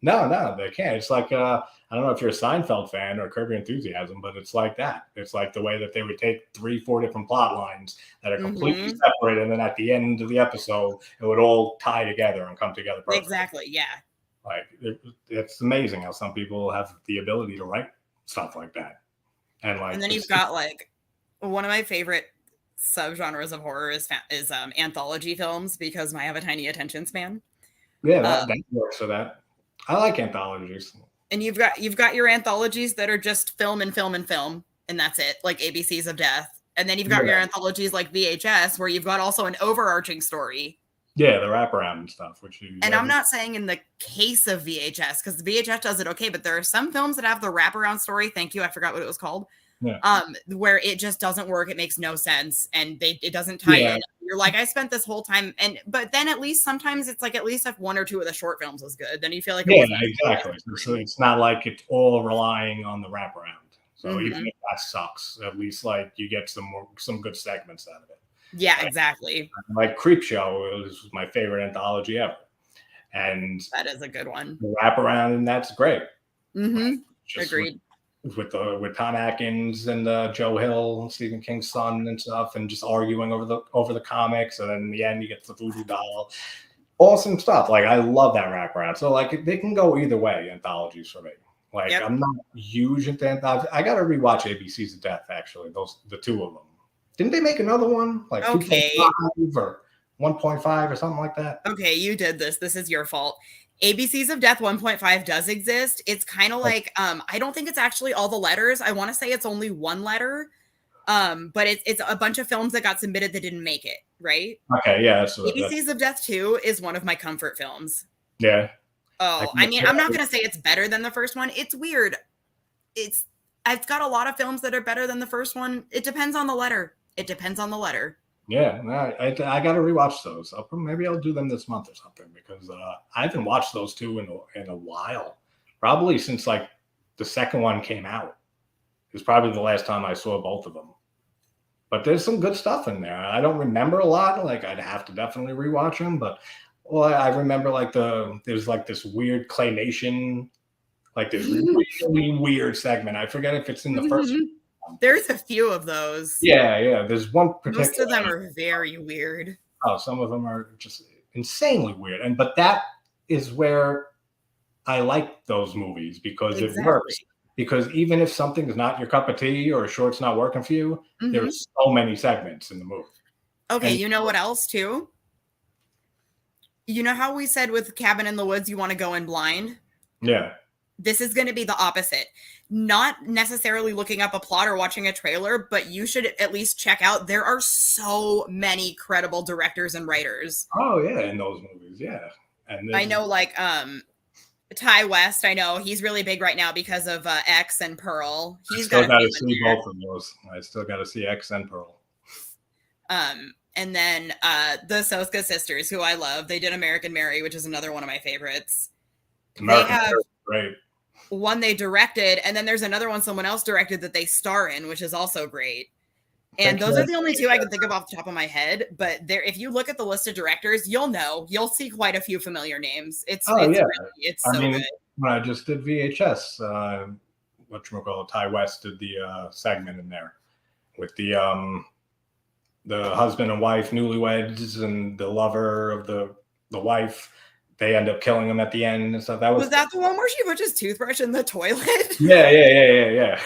No, they can't. It's like, I don't know if you're a Seinfeld fan or Curb Your Enthusiasm, but it's like that. It's like the way that they would take 3-4 different plot lines that are completely separate, and then at the end of the episode, it would all tie together and come together perfectly. Exactly, yeah. Like, it's amazing how some people have the ability to write stuff like that. And then you've got like one of my favorite subgenres of horror is anthology films, because I have a tiny attention span. Yeah, that works for that. I like anthologies. And you've got your anthologies that are just film and film and film, and that's it, like ABCs of Death. And then you've got your anthologies like VHS, where you've got also an overarching story. Yeah, the wraparound and stuff. I'm not saying in the case of VHS, because VHS does it okay, but there are some films that have the wraparound story. Thank you, I forgot what it was called. Yeah. Where it just doesn't work. It makes no sense, and it doesn't tie in. You're like, I spent this whole time, but then at least sometimes it's like at least if one or two of the short films was good, then you feel like exactly. So it's not like it's all relying on the wraparound. So even if that sucks, at least like you get some good segments out of it. Yeah, exactly. Like Creepshow was my favorite anthology ever, and that is a good one. The wraparound, and that's great. Agreed. With Tom Atkins and Joe Hill, Stephen King's son and stuff, and just arguing over the comics, and then in the end you get the voodoo doll. Awesome stuff. Like I love that wraparound. So like they can go either way. Anthologies for me. Like I'm not huge into anthologies. I got to rewatch ABCs of Death. Actually, the two of them. Didn't they make another one like 2.5 or 1.5 or something like that? Okay, you did this. This is your fault. ABCs of Death 1.5 does exist. It's kind of like I don't think it's actually all the letters. I want to say it's only one letter. But it's a bunch of films that got submitted that didn't make it, right? Okay, yeah. ABCs of Death 2 is one of my comfort films. Yeah. Oh, I mean, I'm not going to say it's better than the first one. It's weird. I've got a lot of films that are better than the first one. It depends on the letter. Yeah, I got to rewatch those. Maybe I'll do them this month or something, because I haven't watched those two in a while. Probably since like the second one came out. It's probably the last time I saw both of them. But there's some good stuff in there. I don't remember a lot. Like I'd have to definitely rewatch them. But I remember like there's like this weird claymation, like this really weird segment. I forget if it's in the first one. There's a few of those. Yeah. There's one particular. Most of them are very weird. Oh, some of them are just insanely weird. But that is where I like those movies, because it works. Because even if something is not your cup of tea or a short's not working for you, there's so many segments in the movie. Okay, you know what else too? You know how we said with Cabin in the Woods, you want to go in blind? Yeah. This is going to be the opposite. Not necessarily looking up a plot or watching a trailer, but you should at least check out. There are so many credible directors and writers. Oh yeah, in those movies, yeah. And I know, like Ty West. I know he's really big right now because of X and Pearl. He's still got to see both of those. I still got to see X and Pearl. And then the Soska sisters, who I love. They did American Mary, which is another one of my favorites. American Mary, great. One they directed, and then there's another one someone else directed that they star in, which is also great. And those are the only two I can think of off the top of my head. But there, if you look at the list of directors, you'll see quite a few familiar names. It's so good. When I just did VHS, whatchamacallit, Ty West did the segment in there with the husband and wife newlyweds and the lover of the wife. They end up killing him at the end and stuff. Was that the one where she puts his toothbrush in the toilet? Yeah.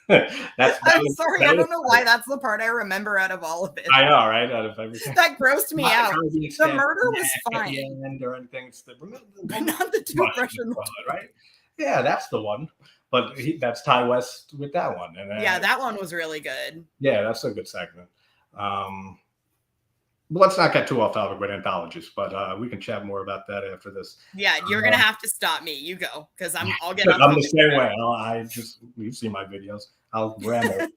I'm sorry, I don't know why that's the part I remember out of all of it. I know, right? Out of everything. That grossed me out. The murder was fine. Or anything, but not the toothbrush in the toilet, right? Yeah, that's the one. But that's Ty West with that one. And yeah, that one was really good. Yeah, that's a good segment. Let's not get too off topic with anthologies, but we can chat more about that after this. Yeah, you're gonna have to stop me. You go, because I'll get. I'm the same way. You see my videos. I'll ram it.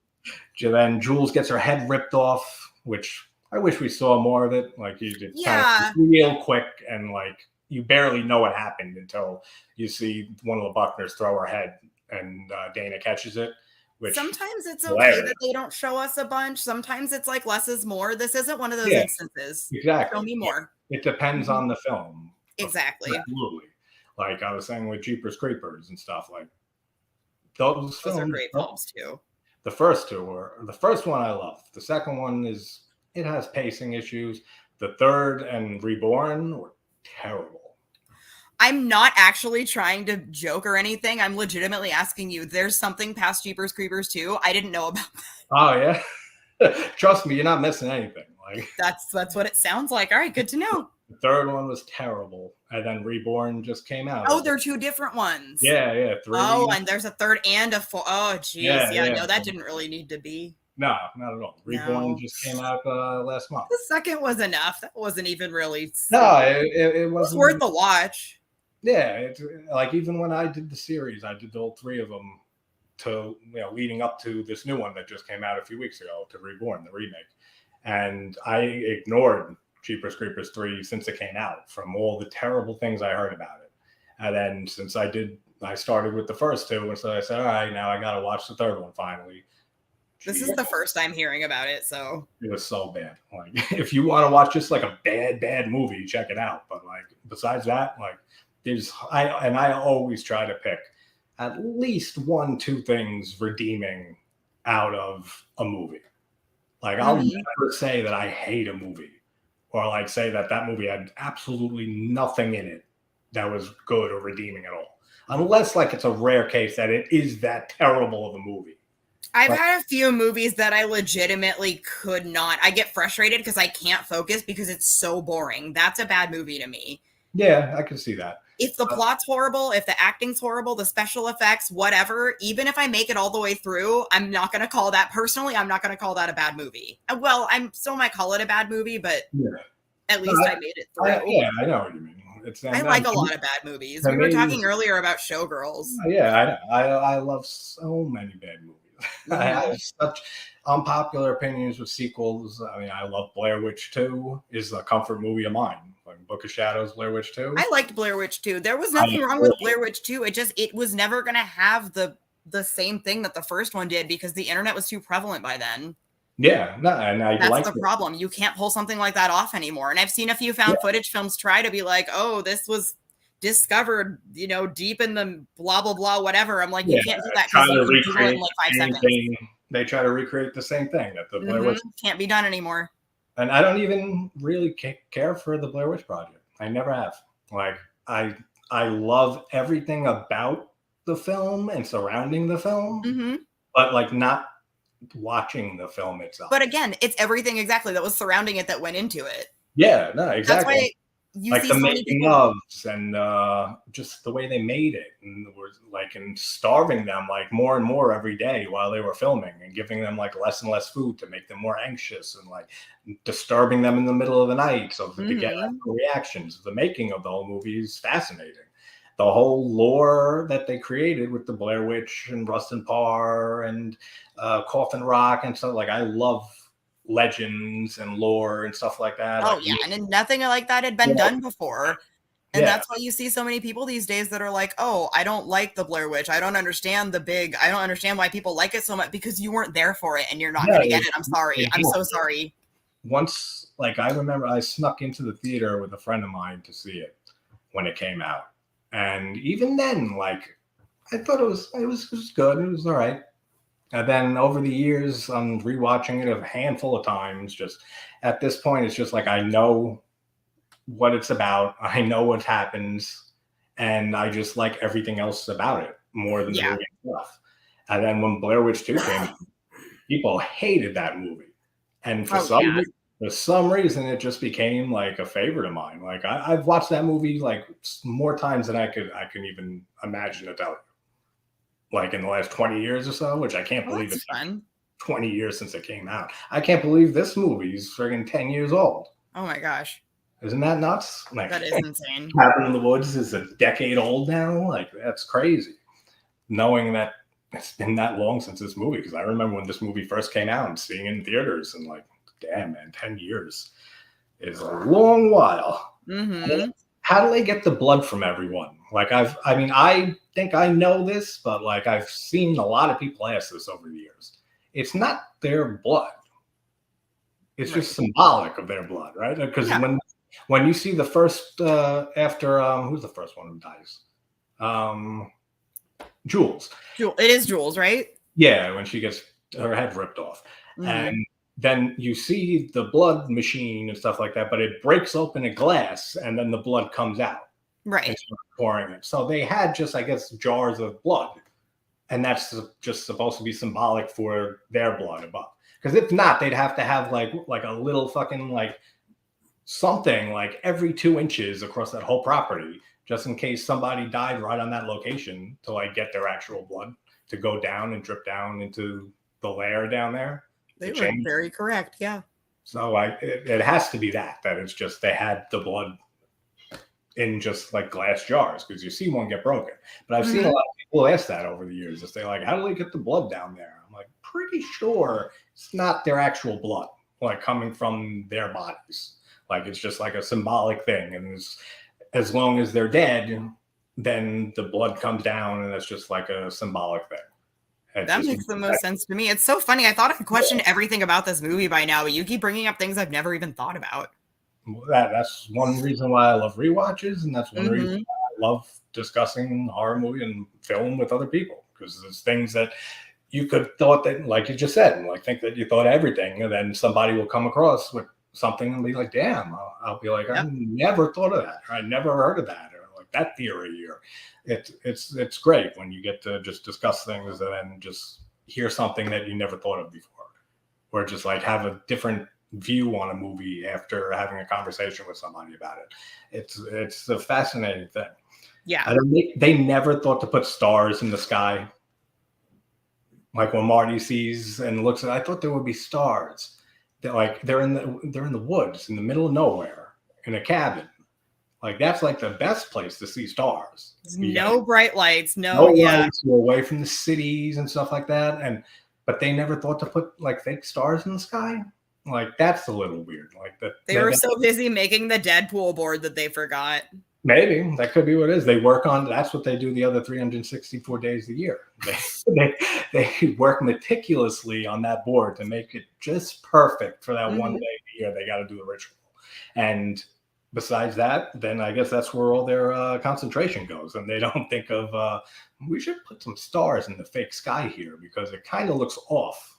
Then Jules gets her head ripped off, which I wish we saw more of it. Like you did, kind of real quick, and like you barely know what happened until you see one of the Buckners throw her head, and Dana catches it. Sometimes it's okay that they don't show us a bunch. Sometimes it's like less is more. This isn't one of those instances. Exactly. Show me more. It depends on the film. Exactly. Absolutely. Like I was saying with Jeepers Creepers and stuff, like those films are great films too. The first one I love. The second one it has pacing issues. The third and Reborn were terrible. I'm not actually trying to joke or anything. I'm legitimately asking you. There's something past Jeepers Creepers 2 I didn't know about that. Oh, yeah? Trust me, you're not missing anything. Like that's what it sounds like. All right, good to know. The third one was terrible. And then Reborn just came out. Oh, they're two different ones. Yeah. 3. Oh, and there's a third and a 4. Oh, geez. Yeah, no, that didn't really need to be. No, not at all. Reborn just came out last month. The second was enough. That wasn't even really. No, it wasn't. Worth the watch. Yeah, it's like even when I did the series, I did all 3 of them leading up to this new one that just came out a few weeks ago, to Reborn, the remake. And I ignored Jeepers Creepers 3 since it came out from all the terrible things I heard about it. And then since I started with the first 2, and so I said, all right, now I got to watch the third one finally. This is the first time hearing about it, so. It was so bad. Like, if you want to watch just like a bad movie, check it out. But like, besides that, like, I always try to pick at least 1-2 things redeeming out of a movie. Like I'll never say that I hate a movie, or like say that movie had absolutely nothing in it that was good or redeeming at all, unless like it's a rare case that it is that terrible of a movie. I've had a few movies that I legitimately could not. I get frustrated because I can't focus because it's so boring. That's a bad movie to me. Yeah, I can see that. If the plot's horrible, if the acting's horrible, the special effects, whatever, even if I make it all the way through, I'm not going to call that, personally, I'm not going to call that a bad movie. Well, I still might call it a bad movie, but at least I made it through. I know what you mean. I like a lot of bad movies. We were talking earlier about Showgirls. Yeah, I love so many bad movies. I have such unpopular opinions with sequels. I mean, I love Blair Witch 2 is a comfort movie of mine. Like Book of Shadows, Blair Witch 2. I liked Blair Witch 2. There was nothing wrong with Blair Witch 2. It was never going to have the same thing that the first one did because the internet was too prevalent by then. Yeah, no, and that's the problem. You can't pull something like that off anymore. And I've seen a few found footage films try to be like, oh, this was discovered, deep in the blah blah blah whatever. I'm like, you can't do that because you can do it in like 5 seconds. They try to recreate the same thing that the Blair Witch can't be done anymore. And I don't even really care for the Blair Witch Project. I never have. Like I love everything about the film and surrounding the film, but like not watching the film itself. But again, it's everything exactly that was surrounding it that went into it. Yeah, no, exactly. That's why you like see the so making ofs and just the way they made it, and was like and starving them like more and more every day while they were filming, and giving them like less and less food to make them more anxious, and like disturbing them in the middle of the night so to get reactions. The making of the whole movie is fascinating. The whole lore that they created with the Blair Witch and Rustin Parr and Coffin Rock and stuff, like I love legends and lore and stuff like that. Oh, yeah. And nothing like that had been done before. And that's why you see so many people these days that are like, oh, I don't like the Blair Witch. I don't understand I don't understand why people like it so much, because you weren't there for it and you're not going to get it. I'm sorry. I'm so sorry. Once, like, I remember I snuck into the theater with a friend of mine to see it when it came out. And even then, like, I thought it was good. It was all right. And then over the years, I'm rewatching it a handful of times. Just at this point, it's just like I know what it's about. I know what happens, and I just like everything else about it more than the movie itself. And then when Blair Witch 2 came, people hated that movie, and for some reason, it just became like a favorite of mine. Like I've watched that movie like more times than I can even imagine to tell you. Like in the last 20 years or so, which I can't believe it's 20 years since it came out. I can't believe this movie's friggin' 10 years old. Oh my gosh. Isn't that nuts? Like, that is insane. Cabin in the Woods is a decade old now. Like, that's crazy. Knowing that it's been that long since this movie, because I remember when this movie first came out and seeing it in theaters, and like, damn, man, 10 years is a long while. Mm-hmm. How do they get the blood from everyone? Like, I think I know this, but like, I've seen a lot of people ask this over the years. It's not their blood. It's just symbolic of their blood, right? Because when you see the first after who's the first one who dies? Jules. It is Jules, right? Yeah, when she gets her head ripped off. Mm-hmm. And then you see the blood machine and stuff like that, but it breaks open a glass and then the blood comes out. Right. And starts pouring it. So they had just, I guess, jars of blood. And that's just supposed to be symbolic for their blood above. Because if not, they'd have to have like a little fucking like something like every 2 inches across that whole property, just in case somebody died right on that location, to like get their actual blood to go down and drip down into the layer down there. They were very correct. Yeah. So it has to be that it's just they had the blood in just like glass jars, because you see one get broken. But I've seen a lot of people ask that over the years. Just they're like, how do they get the blood down there? I'm like, pretty sure it's not their actual blood, like coming from their bodies. Like it's just like a symbolic thing. And as long as they're dead, then the blood comes down, and it's just like a symbolic thing. That makes the most sense to me. It's so funny. I thought I could question everything about this movie by now, but you keep bringing up things I've never even thought about. That's one reason why I love rewatches, and that's one reason why I love discussing horror movie and film with other people, because there's things that you could thought that, like you just said, like think that you thought everything, and then somebody will come across with something and be like, damn, I'll be like, I never thought of that, or I never heard of that, or like that theory, or it's great when you get to just discuss things and then just hear something that you never thought of before, or just like have a different view on a movie after having a conversation with somebody about it. It's a fascinating thing. Yeah. They never thought to put stars in the sky. Like when Marty sees and looks at, I thought there would be stars. They're in the woods in the middle of nowhere in a cabin. Like that's like the best place to see stars. No bright lights, no lights, you're away from the cities and stuff like that. But they never thought to put like fake stars in the sky. Like that's a little weird. Like that they were so busy making the Deadpool board that they forgot. Maybe that could be what it is. They work on. That's what they do the other 364 days of the year. They work meticulously on that board to make it just perfect for that one day of the year. They got to do the ritual, and besides that, then I guess that's where all their concentration goes. And they don't think of we should put some stars in the fake sky here because it kind of looks off.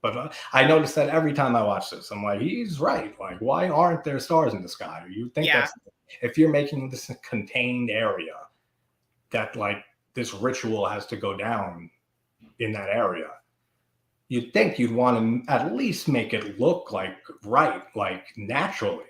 But I noticed that every time I watch this, I'm like, he's right. Like, why aren't there stars in the sky? You think that's, if you're making this a contained area, that like this ritual has to go down in that area, you'd think you'd want to at least make it look like like naturally,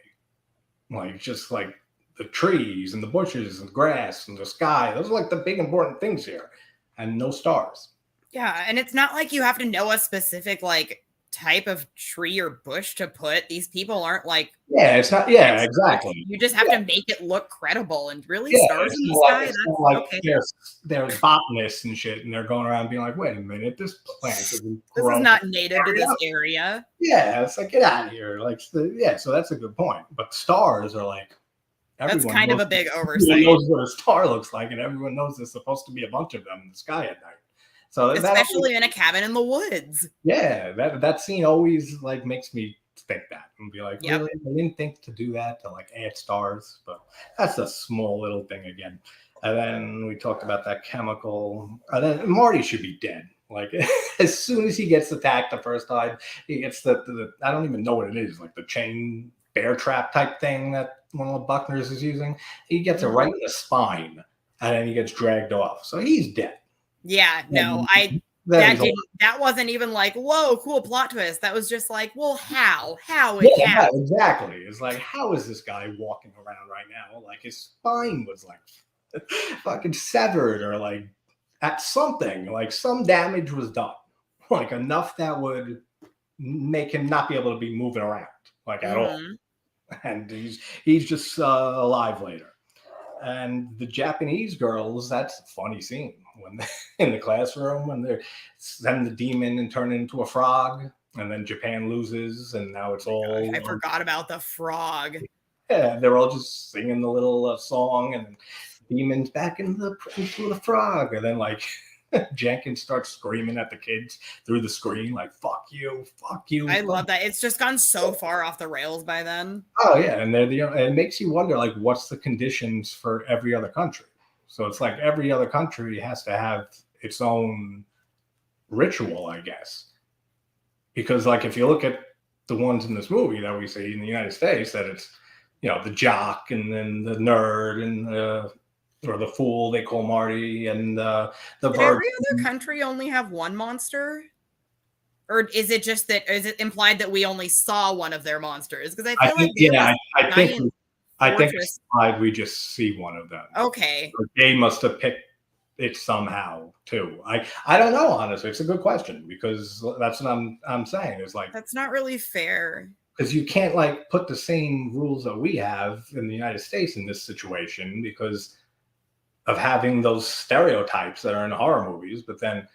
like just like the trees and the bushes and the grass and the sky. Those are like the big important things here, and no stars. Yeah, and it's not like you have to know a specific like type of tree or bush to put. These people aren't like it's not exactly. You just have to make it look credible, and really stars in the sky. That's like okay. There's botanists and shit, and they're going around being like, wait a minute, this plant this is not native to this area. Yeah, it's like get out of here. Like so that's a good point. But stars are like That's Everyone kind of knows, a big everyone oversight, knows what a star looks like, and everyone knows there's supposed to be a bunch of them in the sky at night. So that always, especially in a cabin in the woods. yeah, that scene always like makes me think that and be like, Yep. really? I didn't think to do that to like add stars, but that's a small little thing again. And then we talked about that chemical. And then Marty should be dead. Like as soon as he gets attacked the first time, he gets the I don't even know what it is, like the chain bear trap type thing that one of the Buckners is using. He gets it right in the spine, and then he gets dragged off. So he's dead. Yeah, no, And then he's that wasn't even like, whoa, cool plot twist. That was just like, well, how? yeah, exactly. It's like, how is this guy walking around right now? Like his spine was like fucking severed, or like at something, like some damage was done, like enough that would make him not be able to be moving around like at all. And he's just alive later. And the Japanese girls, that's a funny scene when in the classroom when they're send the demon and turn it into a frog, and then Japan loses, and now it's all I forgot about the frog. yeah, they're all just singing the little song, and demons back into the frog, and then like Jenkins starts screaming at the kids through the screen, like "fuck you, fuck you." I love that. It's just gone so far off the rails by then. Oh yeah, and it makes you wonder like what's the conditions for every other country. So it's like every other country has to have its own ritual, I guess. Because like if you look at the ones in this movie that we see in the United States, that it's the jock and then the nerd and or the fool they call Marty, and the Did virgin. every other country only have one monster? Or is it just that, is it implied that we only saw one of their monsters? Because I feel like I think it's implied we just see one of them. Okay. Or they must have picked it somehow too. I don't know, honestly. It's a good question, because that's what I'm saying. Is like, that's not really fair. Because you can't like put the same rules that we have in the United States in this situation because of having those stereotypes that are in horror movies. But then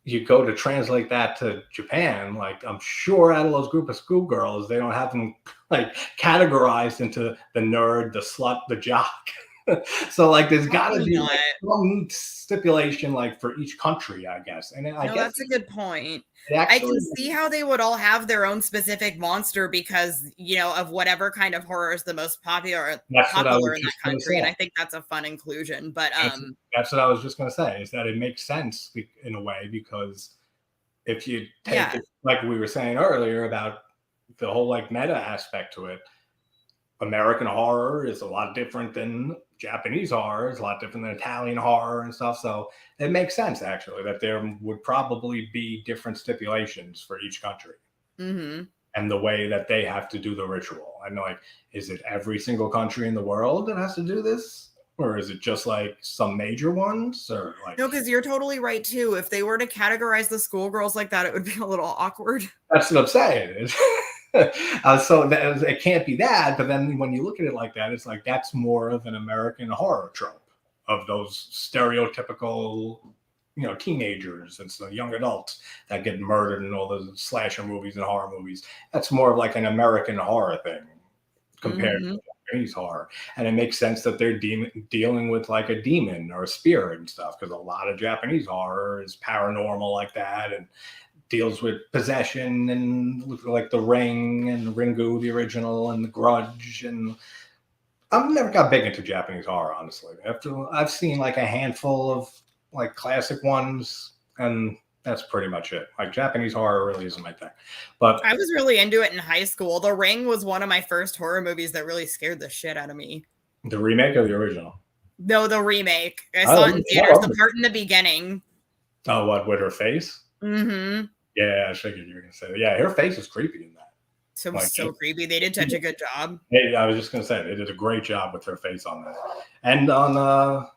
you go to translate that to Japan, like I'm sure out of those group of schoolgirls, they don't have them like categorized into the nerd, the slut, the jock. So like there's got to be like some stipulation like for each country, I guess. And I guess that's a good point. Actually, I can see how they would all have their own specific monster because of whatever kind of horror is the most popular in that country, and I think that's a fun inclusion. But that's what I was just going to say, is that it makes sense in a way, because if you take it, like we were saying earlier about the whole like meta aspect to it, American horror is a lot different than Japanese horror. It's a lot different than Italian horror and stuff. So it makes sense, actually, that there would probably be different stipulations for each country and the way that they have to do the ritual. I'm like, is it every single country in the world that has to do this? Or is it just like some major ones? Or like, no, because you're totally right too. If they were to categorize the schoolgirls like that, it would be a little awkward. That's what I'm saying. So it can't be that. But then when you look at it like that, it's like that's more of an American horror trope of those stereotypical, teenagers and some young adults that get murdered in all those slasher movies and horror movies. That's more of like an American horror thing compared to Japanese horror. And it makes sense that they're dealing with like a demon or a spirit and stuff, because a lot of Japanese horror is paranormal like that and deals with possession and like The Ring and Ringu, the original, and The Grudge. And I've never got big into Japanese horror, honestly. I've seen like a handful of like classic ones, and that's pretty much it. Like Japanese horror really isn't my thing. But I was really into it in high school. The Ring was one of my first horror movies that really scared the shit out of me. The remake or the original? No, the remake. I saw it in theaters. The part in the beginning. Oh, what, with her face? Mm-hmm. Yeah, I figured you were gonna say that. Yeah, her face is creepy in that. So creepy. They did such a good job. Hey, I was just gonna say they did a great job with her face on that, and on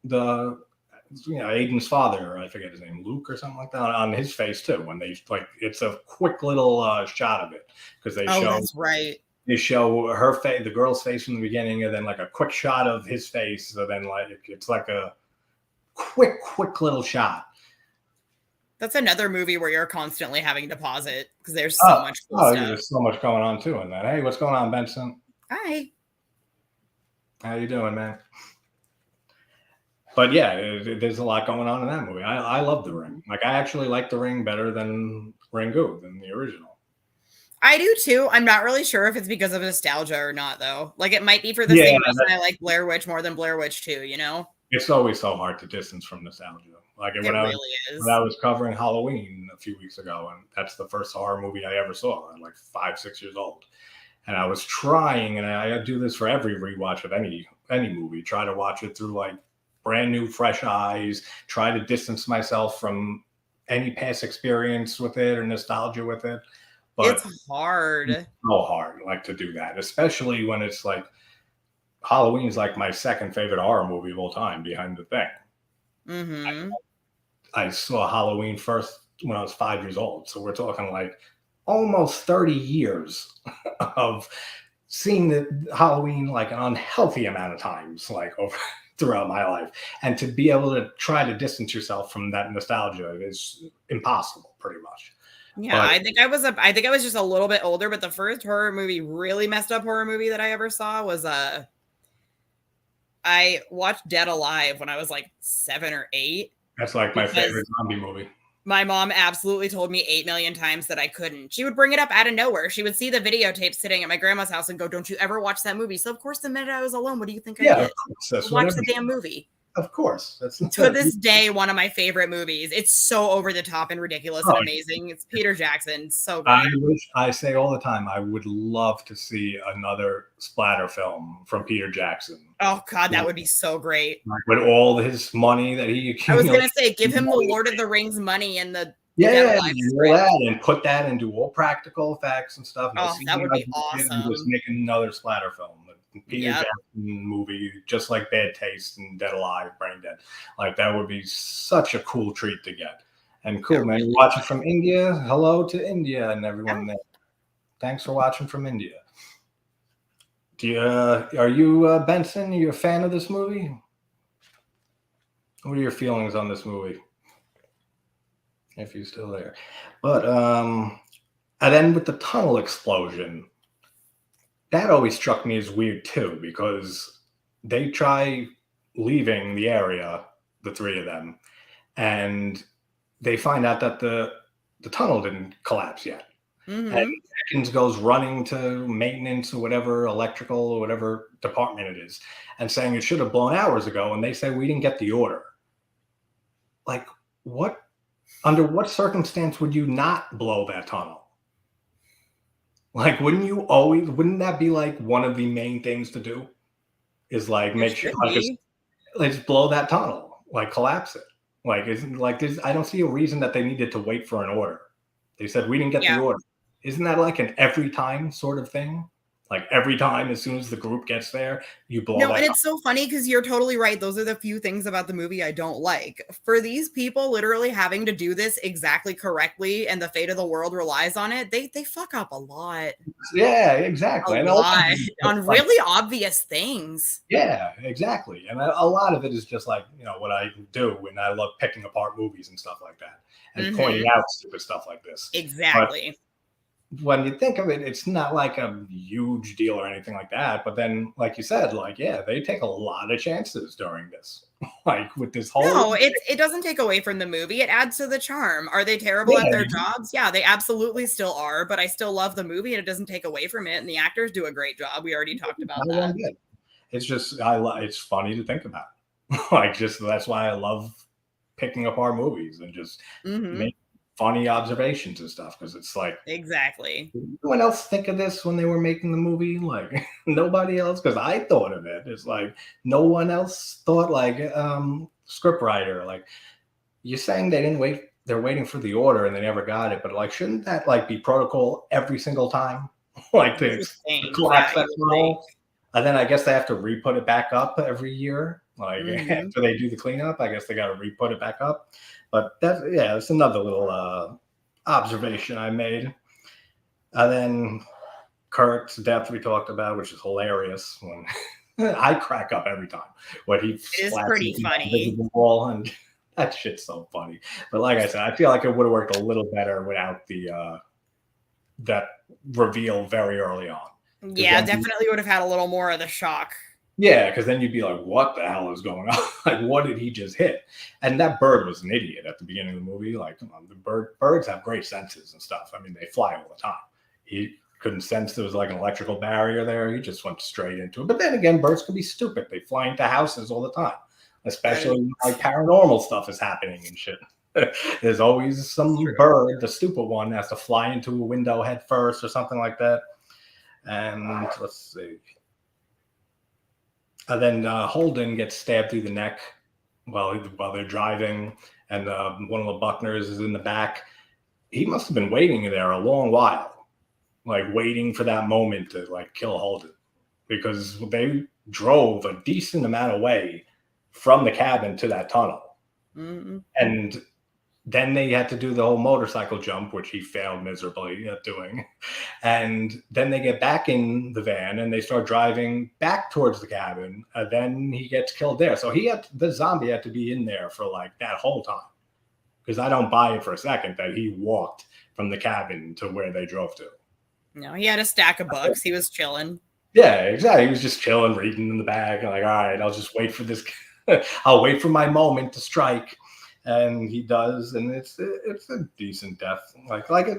the Aiden's father, I forget his name, Luke or something like that, on his face too. When they like, it's a quick little shot of it because they show. That's right. They show her face, the girl's face from the beginning, and then like a quick shot of his face. So then like it's like a quick little shot. That's another movie where you're constantly having to pause it because there's so much cool stuff. There's so much going on too in that. Hey, what's going on, Benson? Hi. How you doing, man? But yeah, there's a lot going on in that movie. I love The Ring. Like, I actually like The Ring better than Ringu, than the original. I do too. I'm not really sure if it's because of nostalgia or not, though. Like, it might be for the Yeah, same reason I like Blair Witch more than Blair Witch 2, you know? it's always so hard to distance from nostalgia. Like, It really when I is. was covering Halloween a few weeks ago, and that's the first horror movie I ever saw. I'm like 5, 6 years old, and I was trying, and I do this for every rewatch of any movie. Try to watch it through like brand new, fresh eyes. Try to distance myself from any past experience with it or nostalgia with it. But It's hard. so hard like to do that, especially when it's like Halloween's like my second favorite horror movie of all time, behind The Thing. Mm-hmm. I saw Halloween first when I was 5 years old, so we're talking like almost 30 years of seeing the Halloween like an unhealthy amount of times, like over throughout my life, and to be able to try to distance yourself from that nostalgia is impossible, pretty much. Yeah, But I think I was just a little bit older, but the first horror movie, really messed up horror movie that I ever saw was I watched Dead Alive when I was like 7 or 8 that's like my because favorite zombie movie. my mom absolutely told me 8 million times that I couldn't. She would bring it up out of nowhere. She would see the videotape sitting at my grandma's house and go, "Don't you ever watch that movie?" So of course, the minute I was alone, what do you think I Yeah, of did? course. That's what Watch the every damn movie. of course. That's To this day, one of my favorite movies. It's so over the top and ridiculous and oh, amazing. It's Peter Jackson. So I great. wish I say all the time I would love to see another splatter film from Peter Jackson. Oh God, that would be so great. Like with all his money that he I was accumulated. gonna say, give him the Lord of the Rings money and the Dead Yeah, Alive and all script. that, and put that and do all practical effects and stuff. No Oh, that would CGI be bullshit, and just awesome. make another splatter film. The Peter Yep. Jackson movie, just like Bad Taste and Dead Alive, Brain Dead. Like that would be such a cool treat to get. And cool, man. Really You're watching from India. Hello to India and everyone yeah. there. Thanks for watching from India. Do you, are you Benson? Are you a fan of this movie? What are your feelings on this movie? If you're still there, but and then with the tunnel explosion, that always struck me as weird too because they try leaving the area, the three of them, and they find out that the tunnel didn't collapse yet. And Mm-hmm. Atkins goes running to maintenance or whatever, electrical or whatever department it is, and saying it should have blown hours ago. And they say we didn't get the order. Like, what? Under what circumstance would you not blow that tunnel? Like, wouldn't that be like one of the main things to do? Is like It make sure, should like, be. let's blow that tunnel, like collapse it. Like, isn't like this? I don't see a reason that they needed to wait for an order. They said we didn't get the Yeah. order. Isn't that like an every time sort of thing? Like every time, as soon as the group gets there, you blow No, that. and it's so funny because you're totally right. Those are the few things about the movie I don't like. For these people literally having to do this exactly correctly and the fate of the world relies on it, they fuck up a lot. Yeah, A exactly. And a lot of lot it is just on like, really obvious things. yeah, exactly. And a lot of it is just like, what I do when I love picking apart movies and stuff like that and Mm-hmm. pointing out stupid stuff like this. But Exactly. when you think of it, it's not like a huge deal or anything like that. But then, like you said, like, yeah, they take a lot of chances during this. Like with this whole No, it doesn't take away from the movie. It adds to the charm. Are they terrible at yeah, their jobs? Yeah, they absolutely still are, but I still love the movie and it doesn't take away from it. And the actors do a great job. We already talked about not that. one bit. It's just it's funny to think about. Like just that's why I love picking apart movies and just Mm-hmm. make funny observations and stuff because it's like Exactly. did anyone else think of this when they were making the movie? Like nobody else, because I thought of it. It's like no one else thought. Like scriptwriter, like you're saying they didn't wait. They're waiting for the order and they never got it. But like, shouldn't that like be protocol every single time? Like You to would think. Yeah, collapse that you would think. tunnel, and then I guess they have to re-put it back up every year. Like Mm-hmm. after they do the cleanup, I guess they got to re-put it back up. But that's another little observation I made. And then Kurt's death we talked about, which is hilarious. When I crack up every time when he It is splats pretty into the funny. invisible wall, and that shit's so funny. But like I said, I feel like it would have worked a little better without the that reveal very early on. Because Yeah, then definitely would have had a little more of the shock. Yeah, because then you'd be like, what the hell is going on? Like, what did he just hit? And that bird was an idiot at the beginning of the movie. Like, come on, birds have great senses and stuff. I mean, they fly all the time. He couldn't sense there was like an electrical barrier there. He just went straight into it. But then again, birds can be stupid. They fly into houses all the time, especially when, like, paranormal stuff is happening and shit. There's always some bird, the stupid one, has to fly into a window head first or something like that. And let's see. And then Holden gets stabbed through the neck while they're driving, and one of the Buckners is in the back. He must have been waiting there a long while, like waiting for that moment to like kill Holden, because they drove a decent amount of way from the cabin to that tunnel, and then they had to do the whole motorcycle jump, which he failed miserably at doing. And then they get back in the van and they start driving back towards the cabin. And then he gets killed there. So the zombie had to be in there for like that whole time. Because I don't buy it for a second that he walked from the cabin to where they drove to. No, he had a stack of books. He was chilling. Yeah, exactly. He was just chilling, reading in the bag. Like, all right, I'll just wait for this. I'll wait for my moment to strike. And he does, and it's a decent death.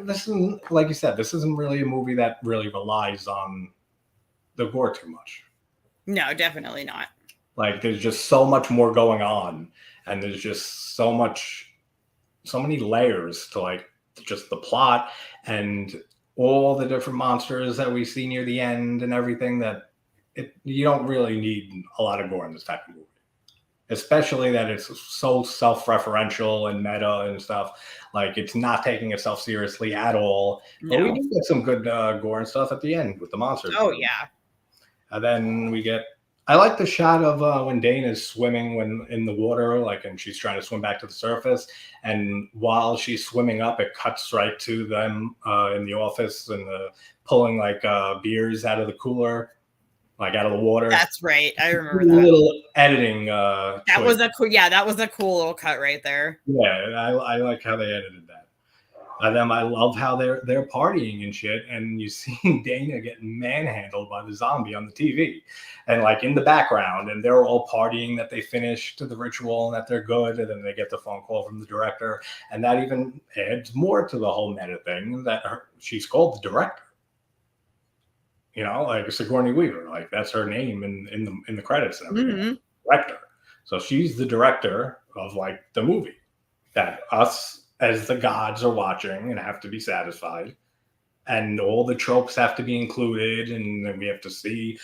This isn't, like you said, this isn't really a movie that really relies on the gore too much. No, definitely not. Like, there's just so much more going on, and there's just so many layers to like just the plot and all the different monsters that we see near the end and everything, that you don't really need a lot of gore in this type of movie. Especially that it's so self-referential and meta and stuff. Like, it's not taking itself seriously at all. No. But we do get some good gore and stuff at the end with the monsters. Oh, yeah. And then I like the shot of when Dana's swimming when in the water, like, and she's trying to swim back to the surface. And while she's swimming up, it cuts right to them in the office and pulling like beers out of the cooler. Like, out of the water. That's right. I remember that. Little editing. That was a cool little cut right there. Yeah, I like how they edited that. And then I love how they're partying and shit, and you see Dana getting manhandled by the zombie on the TV, and like in the background, and they're all partying that they finished the ritual and that they're good, and then they get the phone call from the director, and that even adds more to the whole meta thing that she's called the director. You know, like Sigourney Weaver, like that's her name in the credits and everything. Director. So she's the director of like the movie that us as the gods are watching and have to be satisfied. And all the tropes have to be included, and then we have to see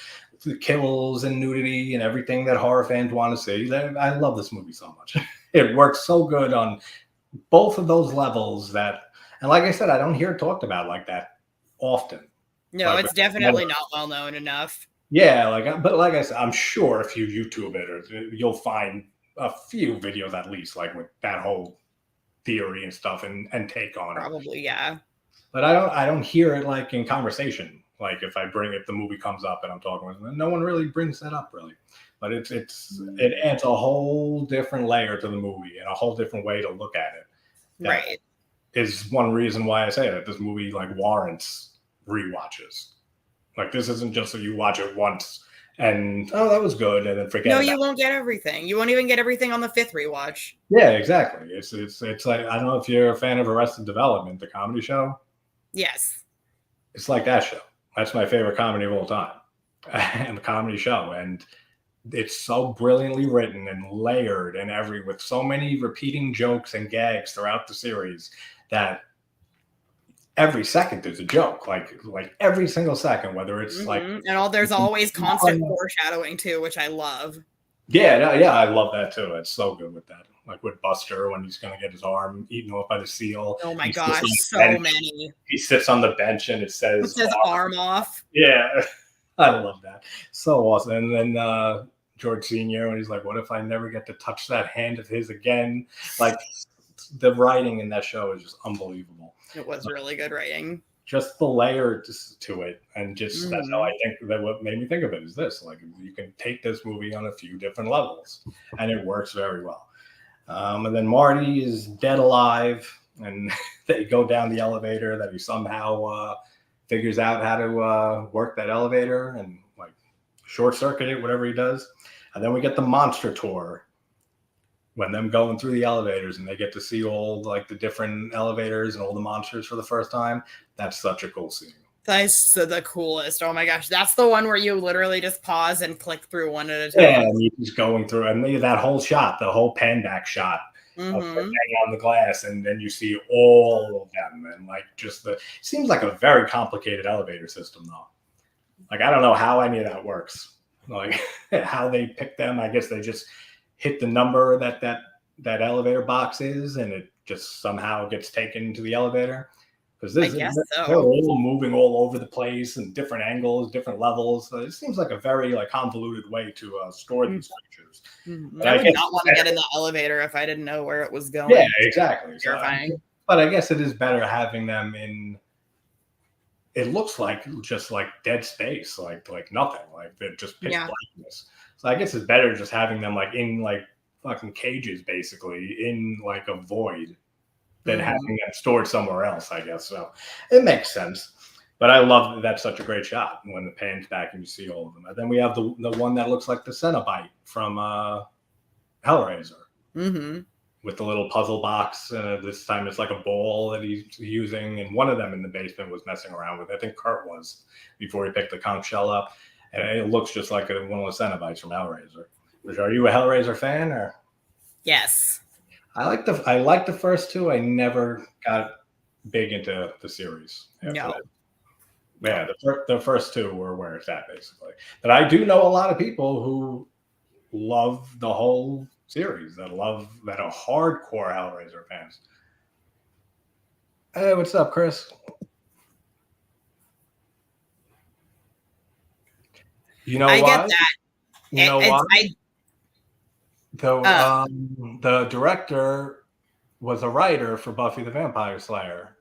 the kills and nudity and everything that horror fans want to see. I love this movie so much. It works so good on both of those levels and like I said, I don't hear it talked about like that often. No, like, it's definitely not well known enough. Yeah, but like I said, I'm sure if you YouTube it, or you'll find a few videos at least, like with that whole theory and stuff and take on it. Probably, yeah. But I don't hear it like in conversation. Like if the movie comes up and I'm talking with them, no one really brings that up really. But it adds a whole different layer to the movie and a whole different way to look at it. Right. Is one reason why I say that this movie like warrants rewatches. Like, this isn't just so you watch it once and that was good and then forget. No, you won't get everything. You won't even get everything on the 5th rewatch. Yeah, exactly. It's like, I don't know if you're a fan of Arrested Development, the comedy show. Yes. It's like that show. That's my favorite comedy of all time. And the comedy show, and it's so brilliantly written and layered and with so many repeating jokes and gags throughout the series that every second there's a joke, like every single second, whether it's like, and there's always constant foreshadowing too, which I love. Yeah, I love that too. It's so good with that. Like with Buster when he's gonna get his arm eaten off by the seal. Oh my gosh, so many. He sits on the bench and it says arm off. Yeah, I love that. So awesome. And then George Sr. when he's like, "What if I never get to touch that hand of his again?" Like, the writing in that show is just unbelievable. It was really good writing. Just the layer to it, and just that's how I think that what made me think of it is this: like, you can take this movie on a few different levels, and it works very well. And then Marty is dead alive, and they go down the elevator. That he somehow figures out how to work that elevator, and like short circuit it, whatever he does. And then we get the monster tour when them going through the elevators and they get to see all like the different elevators and all the monsters for the first time. That's such a cool scene. That's the coolest. Oh my gosh. That's the one where you literally just pause and click through one at a time. Yeah, and you're just going through, and that whole shot, the whole pan back shot of hanging on the glass, and then you see all of them, and like just seems like a very complicated elevator system, though. Like I don't know how any of that works. Like how they pick them. I guess they just hit the number that elevator box is, and it just somehow gets taken to the elevator. Because they're all moving all over the place and different angles, different levels. So it seems like a very like convoluted way to store these pictures. I would not want to get in the elevator if I didn't know where it was going. Yeah, exactly. Terrifying. But I guess it is better having them in. It looks like just like dead space, like nothing, like they're just pitch blackness. So I guess it's better just having them like in like fucking cages, basically in like a void. Than having them stored somewhere else, I guess. So it makes sense. But I love that that's such a great shot when the pan's back and you see all of them. And then we have the one that looks like the Cenobite from Hellraiser with the little puzzle box. This time it's like a ball that he's using. And one of them in the basement was messing around with. I think Kurt was before he picked the conch shell up. And it looks just like one of the Cenobites from Hellraiser. Are you a Hellraiser fan? Or? Yes. I like the first two. I never got big into the series. No. Yeah, the first two were where it's at, basically. But I do know a lot of people who love the whole series, that are hardcore Hellraiser fans. Hey, what's up, Chris? You know why? I get that. You know why? The director was a writer for Buffy the Vampire Slayer.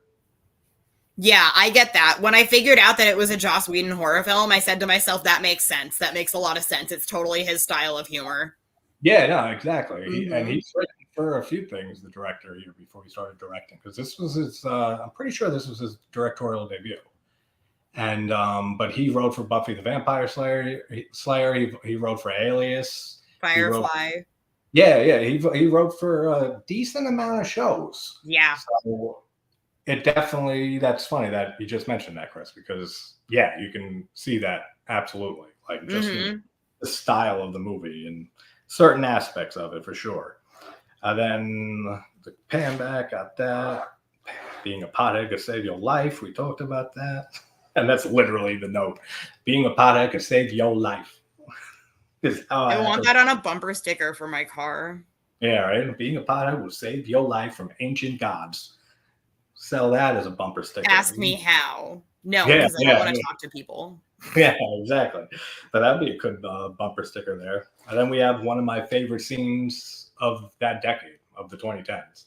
Yeah, I get that. When I figured out that it was a Joss Whedon horror film, I said to myself, that makes sense. That makes a lot of sense. It's totally his style of humor. Yeah, no, exactly. And he's written for a few things, the director here, before he started directing. Because this was his, I'm pretty sure this was his directorial debut. And, but he wrote for Buffy the Vampire Slayer. He wrote for Alias. Firefly. He wrote for a decent amount of shows. Yeah. So it definitely, that's funny that you just mentioned that, Chris, because you can see that absolutely. Like just the style of the movie and certain aspects of it for sure. Then the pan back, got that. Being a pothead could save your life. We talked about that. And that's literally the note. Being a pothead could save your life. I want that on a bumper sticker for my car. Yeah, right. Being a pothead will save your life from ancient gods. Sell that as a bumper sticker. Ask me how. No, because I don't want to talk to people. Yeah, exactly. But that'd be a good bumper sticker there. And then we have one of my favorite scenes of that decade, of the 2010s,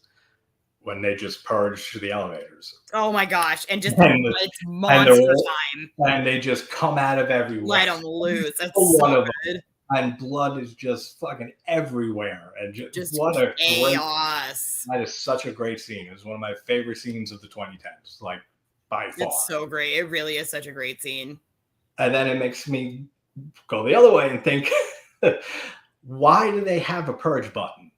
when they just purged the elevators. Oh my gosh. And just it's monster time. And they just come out of everywhere. Let them loose. That's so good. And blood is just fucking everywhere. And just what a chaos. That is such a great scene. It's one of my favorite scenes of the 2010s, like by far. It's so great. It really is such a great scene. And then it makes me go the other way and think, why do they have a purge button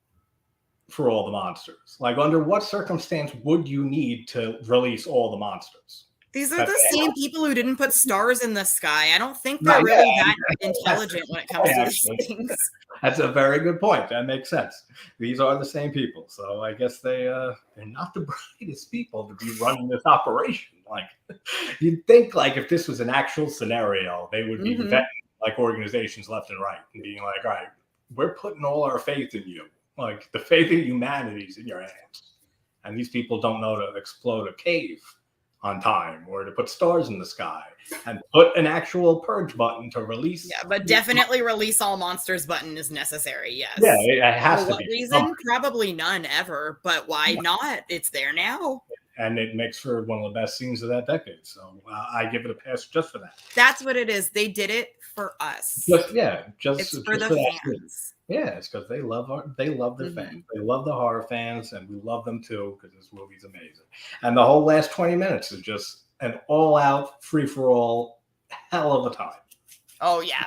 for all the monsters? Like, under what circumstance would you need to release all the monsters? These are the same people who didn't put stars in the sky. I don't think they're really that intelligent when it comes to these things. That's a very good point. That makes sense. These are the same people. So I guess they're not the brightest people to be running this operation. Like, you'd think, like, if this was an actual scenario, they would be vetting, like, organizations left and right and being like, all right, we're putting all our faith in you. Like, the faith in humanity is in your hands. And these people don't know to explode a cave on time or to put stars in the sky and put an actual purge button to release. Yeah, but definitely release all monsters button is necessary. Yes. Yeah, it has to be. For what reason? Probably none ever, but why not? It's there now. And it makes for one of the best scenes of that decade. So I give it a pass just for that. That's what it is. They did it for us. It's for the fans. Yeah, it's because they love their fans. They love the horror fans, and we love them too because this movie's amazing. And the whole last 20 minutes is just an all-out, free-for-all hell of a time. Oh, yeah.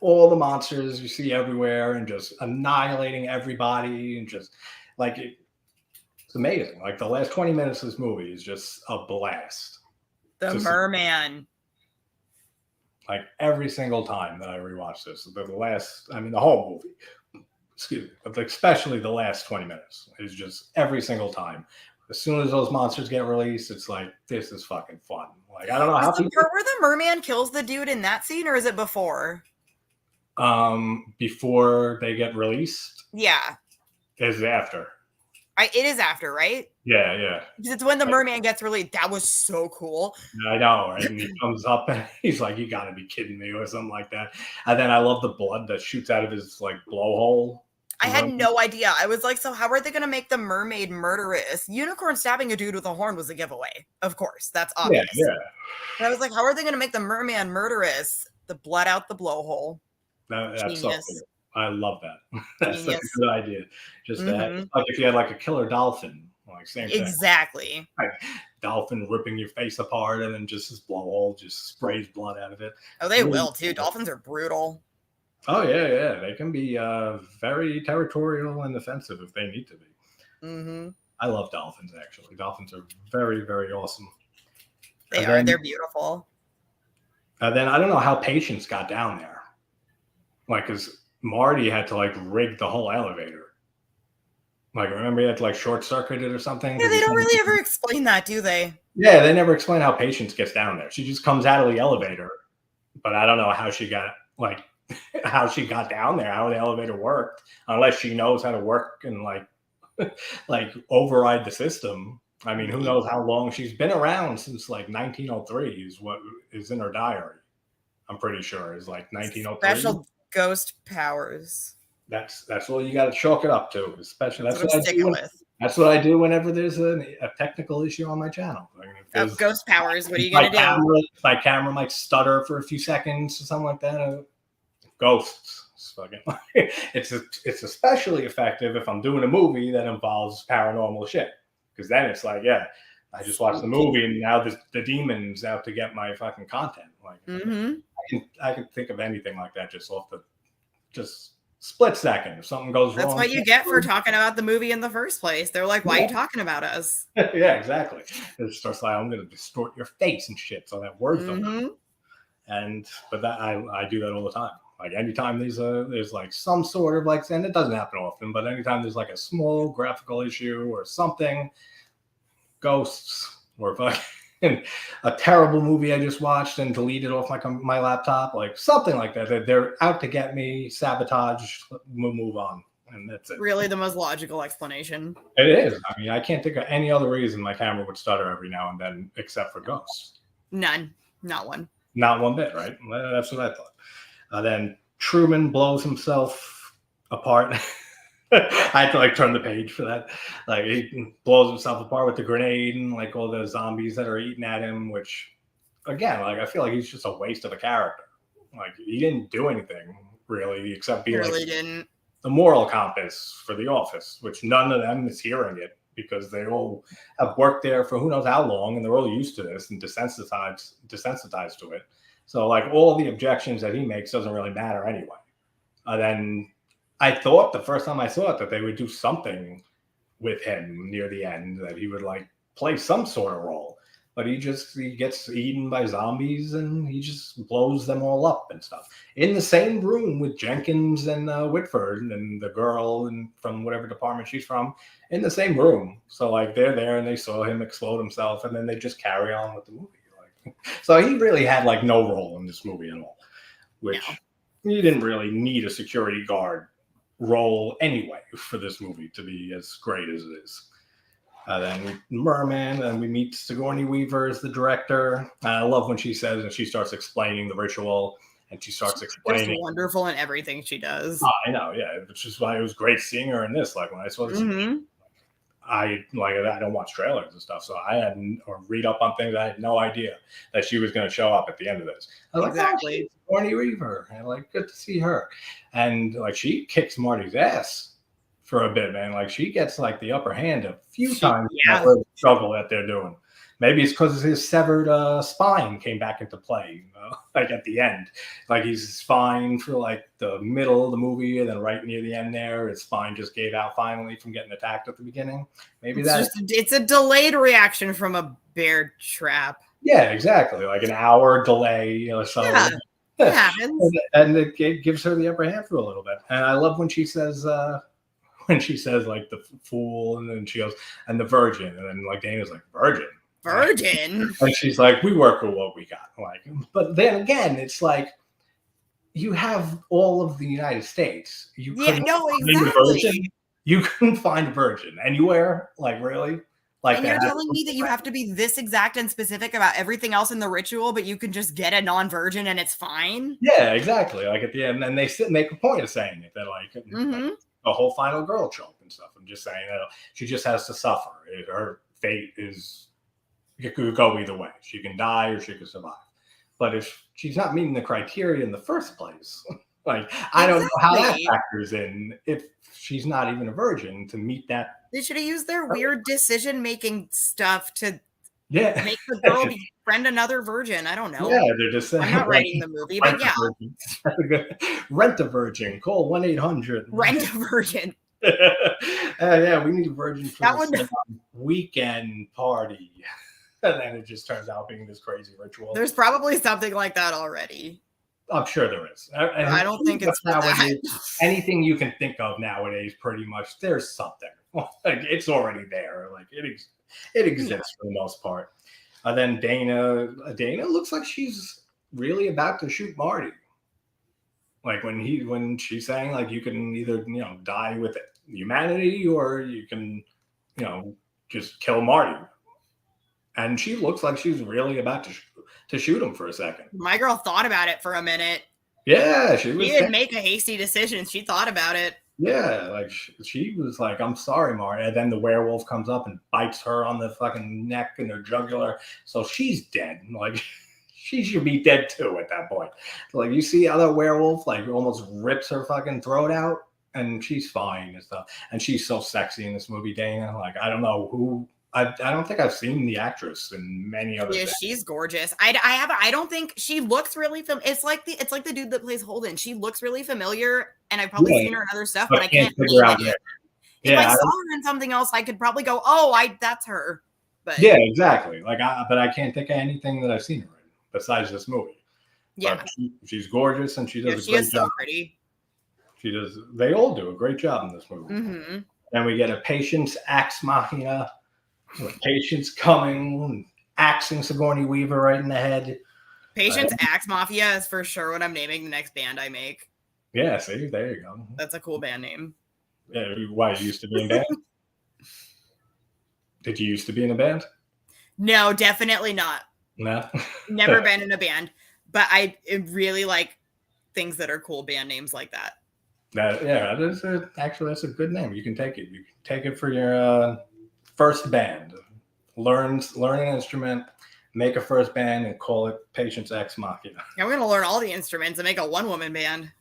all the monsters you see everywhere and just annihilating everybody and just like it's amazing. Like the last 20 minutes of this movie is just a blast. The Merman. Like every single time that I rewatch this, the whole movie, excuse me, but especially the last 20 minutes is just every single time. As soon as those monsters get released, it's like, this is fucking fun. Like, I don't know how Is the part where the merman kills the dude in that scene, or is it before? Before they get released? Yeah. Is after. It is after, right? Yeah. Because it's when the merman gets released. That was so cool. I know, right? And he comes up and he's like, you gotta be kidding me, or something like that. And then I love the blood that shoots out of his like blowhole. I had no idea. I was like, so how are they going to make the mermaid murderous? Unicorn stabbing a dude with a horn was a giveaway. Of course. That's obvious. Yeah. But I was like, how are they going to make the merman murderous? The blood out the blowhole. That's so cool. I love that. That's such a good idea. Just that, like if you had like a killer dolphin, like same thing. Exactly. Like, dolphin ripping your face apart and then just his blowhole just sprays blood out of it. Oh, they will too. Dolphins are brutal. Oh yeah. They can be very territorial and offensive if they need to be. I love dolphins. Actually, dolphins are very, very awesome. They're beautiful. And then I don't know how Patience got down there. Like, because Marty had to like rig the whole elevator. Like, remember he had to like short circuit it or something? Yeah, they don't really ever explain that, do they? Yeah, they never explain how Patience gets down there. She just comes out of the elevator, but I don't know how she got down there, how the elevator worked, unless she knows how to work and like override the system. I mean, who knows how long she's been around since like 1903 is what is in her diary. I'm pretty sure is like 1903. Special ghost powers. That's what you got to chalk it up to. Especially that's what I do. That's what I do whenever there's a technical issue on my channel. I mean, ghost powers. What are you gonna do? My camera might stutter for a few seconds or something like that. Ghosts. It's especially effective if I'm doing a movie that involves paranormal shit, because then it's like, yeah, I just watched the movie and now the demon's out to get my fucking content. Like, I can think of anything like that just off the split second. If something goes wrong, that's what you get for talking about the movie in the first place. They're like, why are you talking about us? Yeah, exactly. It starts like, I'm going to distort your face and shit, so that word but that I do that all the time. Like anytime there's like some sort of like, and it doesn't happen often, but anytime there's like a small graphical issue or something, ghosts or fucking a terrible movie I just watched and deleted off my laptop, like something like that. They're out to get me, sabotage, move on, and that's it. Really, the most logical explanation. It is. I mean, I can't think of any other reason my camera would stutter every now and then, except for ghosts. None. Not one. Not one bit, right? That's what I thought. Then Truman blows himself apart. I had to like turn the page for that. Like he blows himself apart with the grenade and like all the zombies that are eating at him, which again, like I feel like he's just a waste of a character. Like he didn't do anything really except be the moral compass for the office, which none of them is hearing it because they all have worked there for who knows how long and they're all used to this and desensitized to it. So like all the objections that he makes doesn't really matter anyway. Then I thought the first time I saw it that they would do something with him near the end, that he would like play some sort of role, but he gets eaten by zombies and he just blows them all up and stuff in the same room with Jenkins and Whitford and the girl and from whatever department she's from in the same room. So like they're there and they saw him explode himself and then they just carry on with the movie. So he really had like no role in this movie at all, which he didn't really need a security guard role anyway for this movie to be as great as it is. Then Merman, and we meet Sigourney Weaver as the director. I love when she says and she starts explaining the ritual and she starts explaining. She's wonderful in everything she does. I know, yeah, which is why it was great seeing her in this. Like when I saw this. I don't watch trailers and stuff, so I hadn't or read up on things. I had no idea that she was going to show up at the end of this. I was exactly. Oh, Sigourney Weaver, and like good to see her. And like she kicks Marty's ass for a bit, man. Like she gets like the upper hand a few times. The struggle that they're doing, Maybe it's because his severed spine came back into play, like at the end. Like he's fine for like the middle of the movie, and then right near the end there, his spine just gave out finally from getting attacked at the beginning. Maybe it's a delayed reaction from a bear trap. Yeah, exactly. Like an hour delay or so. Yeah, it happens. And it gives her the upper hand for a little bit. And I love when she says like the fool, and then she goes, and the virgin, and then like Dana's like, virgin. And she's like, we work with what we got. Like, but then again, it's like you have all of the United States. You couldn't find a virgin. You couldn't find a virgin anywhere. Like, really? Like, and you're telling me that you have to be this exact and specific about everything else in the ritual, but you can just get a non-virgin and it's fine? Yeah, exactly. Like at the end, and they make a point of saying it, that like the whole final girl trope and stuff. I'm just saying that she just has to suffer. Her fate is, it could go either way. She can die or she can survive. But if she's not meeting the criteria in the first place, like I don't know how that factors in if she's not even a virgin to meet that. They should have used their weird decision-making stuff to make the girl befriend another virgin. I don't know. Yeah, they're just saying. I'm not writing the movie, but yeah. Rent a virgin. Call 1-800. Rent a virgin. Yeah, we need a virgin for this weekend party. And then it just turns out being this crazy ritual. There's probably something like that already. I'm sure there is. I don't think it's nowadays. Anything you can think of nowadays, pretty much, there's something. Like, it's already there. Like it exists for the most part. Then Dana looks like she's really about to shoot Marty. Like when she's saying like you can either die with humanity or you can just kill Marty. And she looks like she's really about to shoot him for a second. My girl thought about it for a minute. Yeah, she didn't make a hasty decision. She thought about it. Yeah, like she was like, "I'm sorry, Marty." And then the werewolf comes up and bites her on the fucking neck and her jugular. So she's dead. Like she should be dead too at that point. Like you see how that werewolf like almost rips her fucking throat out, and she's fine and stuff. And she's so sexy in this movie, Dana. Like I don't know who. I don't think I've seen the actress in many other. Yeah, she's gorgeous. I don't think she looks really it's like the dude that plays Holden. She looks really familiar, and I've probably seen her in other stuff, but I can't figure out it. If I saw her in something else, I could probably go, "Oh, that's her." But yeah, exactly. Like, but I can't think of anything that I've seen her in besides this movie. Yeah, but she's gorgeous, and she does a great job. So pretty. She does. They all do a great job in this movie. Mm-hmm. Then we get a Patience Axe Machina. Patience coming, axing Sigourney Weaver right in the head. Patience Axe Mafia is for sure what I'm naming the next band I make. Yeah, see, there you go. That's a cool band name. Yeah, why, you used to be in a band? Did you used to be in a band? No, definitely not. No? Never been in a band, but I really like things that are cool band names like that. Actually, that's a good name. You can take it. You can take it for your first band. Learn an instrument, make a first band, and call it Patience Axe Machina. Yeah, we're gonna learn all the instruments and make a one-woman band.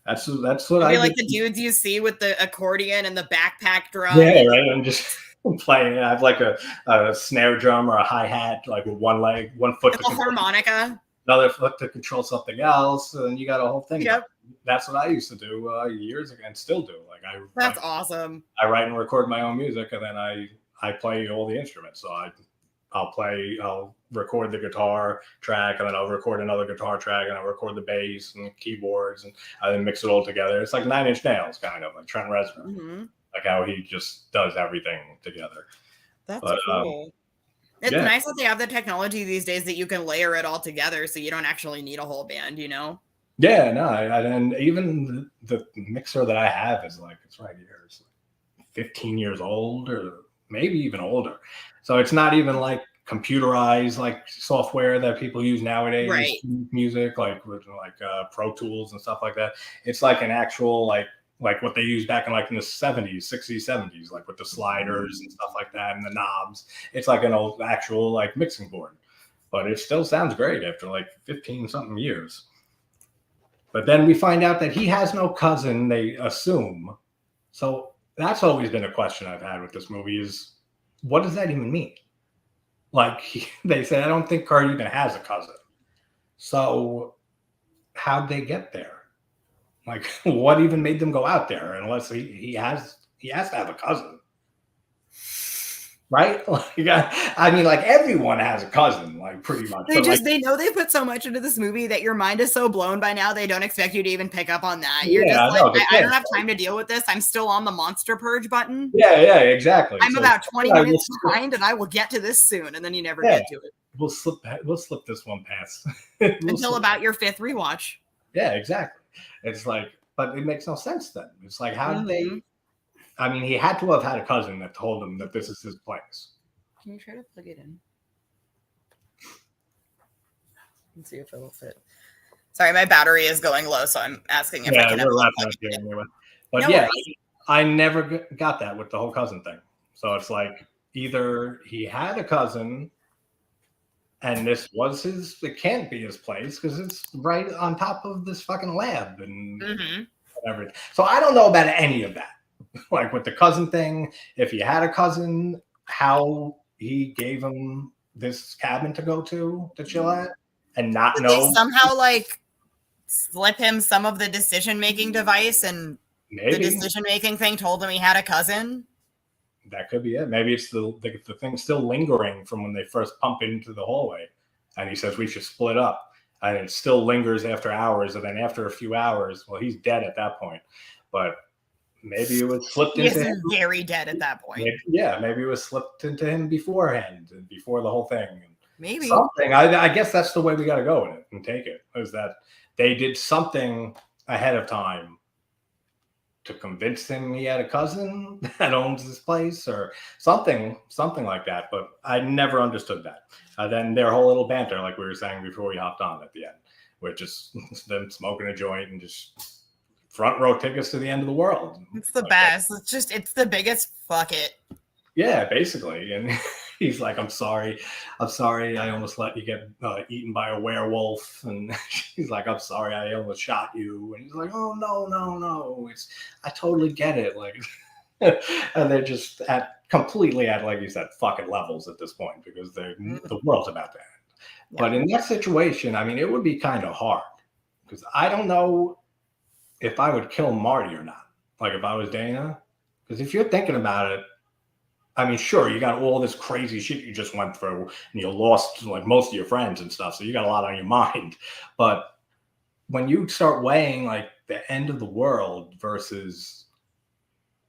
That's what I like the dudes you see with the accordion and the backpack drum. Yeah, right. I'm just playing. I have like a snare drum or a hi-hat, like with one leg, one foot. A harmonica. Another foot to control something else, and you got a whole thing. Yep. That's what I used to do years ago, and still do. Like That's awesome. I write and record my own music, and then I play all the instruments. So I'll record the guitar track, and then I'll record another guitar track, and I'll record the bass and keyboards, and I then mix it all together. It's like 9 Inch Nails, kind of like Trent Reznor, like how he just does everything together. That's cool. It's nice that they have the technology these days that you can layer it all together, so you don't actually need a whole band, Yeah, no, and even the mixer that I have is like, it's right here. It's like 15 years old, or maybe even older. So it's not even like computerized like software that people use nowadays. Right. Music like Pro Tools and stuff like that. It's like an actual like what they used back in the 70s, 60s, 70s, like with the sliders and stuff like that and the knobs. It's like an old actual like mixing board. But it still sounds great after like 15 something years. But then we find out that he has no cousin, they assume. So that's always been a question I've had with this movie is, what does that even mean? Like they said, I don't think Kurt even has a cousin. So how'd they get there? Like, what even made them go out there? Unless he has to have a cousin, right? Like, I mean, like everyone has a cousin, like pretty much. They But like, just they know they put so much into this movie that your mind is so blown by now they don't expect you to even pick up on that. You're yeah, just I like, know the I kids. don't have time to deal with this. I'm still on the monster purge button. Yeah, exactly. I'm So about 20 yeah, minutes behind and I will get to this soon. And then you never yeah, get to it. we'll slip this one past. Until about your 5th rewatch. Yeah, exactly. It's like, but it makes no sense then. It's like, how did Mm-hmm. they? I mean, he had to have had a cousin that told him that this is his place. Can you try to plug it in? Let's see if it'll fit. Sorry, my battery is going low, so I'm asking if I can have we're a wrapping plug up here it in. anyway. But No yeah, worries. I never got that with the whole cousin thing. So it's like either he had a cousin and this was his, it can't be his place because it's right on top of this fucking lab and everything. So I don't know about any of that. Like with the cousin thing, if he had a cousin, how he gave him this cabin to go to chill at and not Did they know. somehow like slip him some of the decision-making device and the Maybe decision-making thing told him he had a cousin? that could be it. Maybe it's the thing still lingering from when they first pump into the hallway, and he says we should split up, and it still lingers after hours, and then after a few hours, well, he's dead at that point. But maybe it was slipped He into is him. very dead at that point. Maybe it was slipped into him beforehand, before the whole thing. Maybe Something. I guess that's the way we got to go with it and take it. Is that they did something ahead of time to convince him he had a cousin that owns this place or something like that. But I never understood that. Then their whole little banter, like we were saying before we hopped on at the end, where just them smoking a joint and just front row tickets to the end of the world. it's the best. It's the biggest fuck it. Yeah, basically. And he's like, I'm sorry. I almost let you get eaten by a werewolf. And she's like, I'm sorry. I almost shot you. And he's like, oh, no. I totally get it. Like, and they're just completely at, like you said, fucking levels at this point because the world's about to end. Yeah. But in that situation, I mean, it would be kind of hard because I don't know if I would kill Marty or not. Like if I was Dana, because if you're thinking about it, I mean, sure, you got all this crazy shit you just went through and you lost like most of your friends and stuff. So you got a lot on your mind. But when you start weighing like the end of the world versus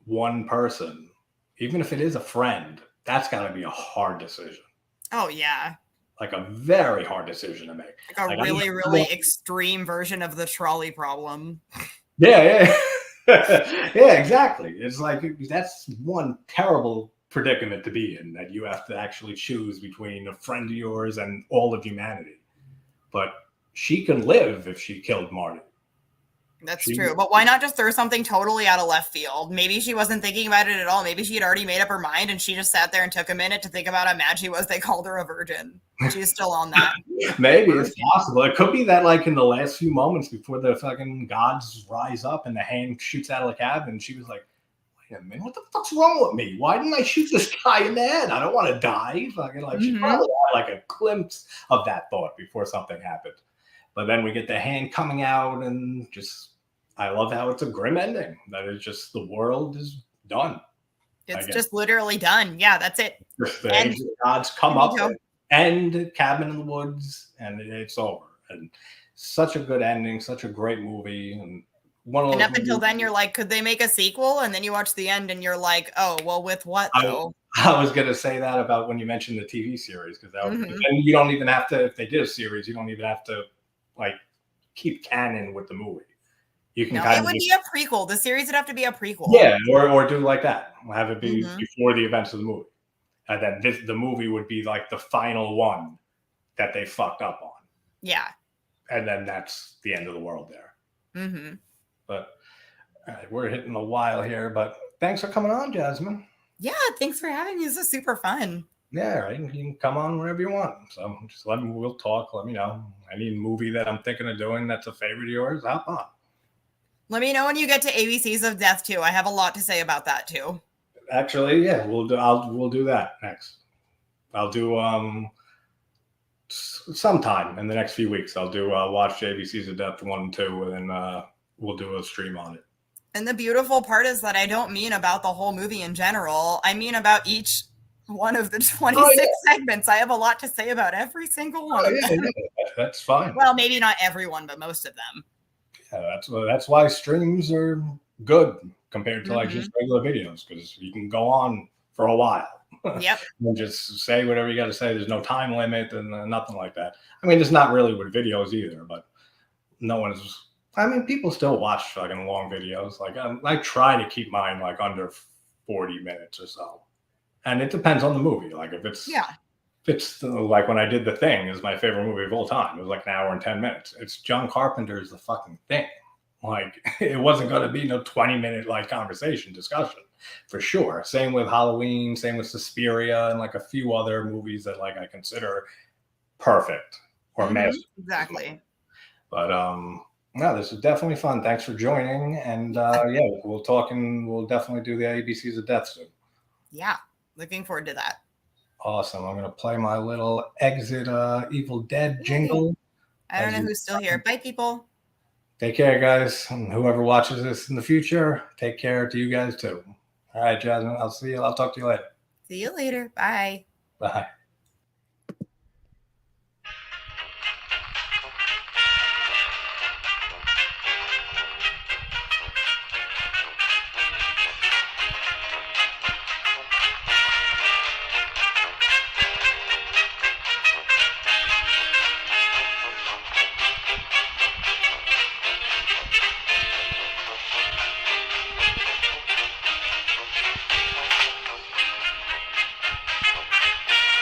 one person, even if it is a friend, that's got to be a hard decision. Oh, yeah. Like a very hard decision to make. Like a really extreme version of the trolley problem. Yeah. Yeah, exactly. It's like that's one terrible predicament to be in, that you have to actually choose between a friend of yours and all of humanity. But she can live if she killed Marty. That's true. But why not just throw something totally out of left field? Maybe she wasn't thinking about it at all. Maybe she had already made up her mind and she just sat there and took a minute to think about how mad she was they called her a virgin. She's still on that. Maybe it's possible. It could be that like in the last few moments before the fucking gods rise up and the hand shoots out of the cabin, and she was like, wait a minute, what the fuck's wrong with me? Why didn't I shoot this guy in the head? I don't want to die. Fucking like she probably had like a glimpse of that thought before something happened. But then we get the hand coming out and just, I love how it's a grim ending. That is just the world is done. It's just literally done. Yeah, that's it. Just the angel gods come up and Cabin in the Woods, and it's over. And such a good ending, such a great movie. And up until then, you're like, could they make a sequel? And then you watch the end and you're like, oh, well, with what though? I was going to say that about when you mentioned the TV series, because and you don't even have to, if they did a series, you don't even have to like keep canon with the movie. You can it would be a prequel. The series would have to be a prequel. Yeah, or do like that. Have it be before the events of the movie. And then the movie would be like the final one that they fucked up on. Yeah. And then that's the end of the world there. But we're hitting a while here. But thanks for coming on, Jasmine. Yeah, thanks for having me. This is super fun. Yeah, right. You can come on whenever you want. So just we'll talk. Let me know. Any movie that I'm thinking of doing that's a favorite of yours, hop on. Let me know when you get to ABCs of Death too. I have a lot to say about that too. Actually, yeah, we'll do that next. I'll do sometime in the next few weeks. I'll do watch ABCs of Death 1 and 2, and then we'll do a stream on it. And the beautiful part is that I don't mean about the whole movie in general. I mean about each one of the 26 segments. I have a lot to say about every single one of them. Yeah, that's fine. Well, maybe not everyone, but most of them. Yeah, that's why streams are good compared to like just regular videos, because you can go on for a while. Yep. And just say whatever you got to say. There's no time limit and nothing like that. I mean, it's not really with videos either, but no one's. I mean, people still watch fucking long videos. Like I try to keep mine like under 40 minutes or so, and it depends on the movie. Like if it's like when I did The Thing is my favorite movie of all time. It was like an hour and 10 minutes. It's John Carpenter's The fucking Thing. Like it wasn't going to be no 20-minute like conversation discussion for sure. Same with Halloween, same with Suspiria, and like a few other movies that like I consider perfect or masterpieces. Exactly. But no, this is definitely fun. Thanks for joining, and yeah, we'll talk and we'll definitely do the ABCs of Death soon. Yeah, looking forward to that. Awesome. I'm gonna play my little exit Evil Dead jingle. I don't know who's still here. Bye, people. Take care, guys. And whoever watches this in the future, take care to you guys too. All right, Jasmine. I'll see you. I'll talk to you later. See you later. Bye. Bye.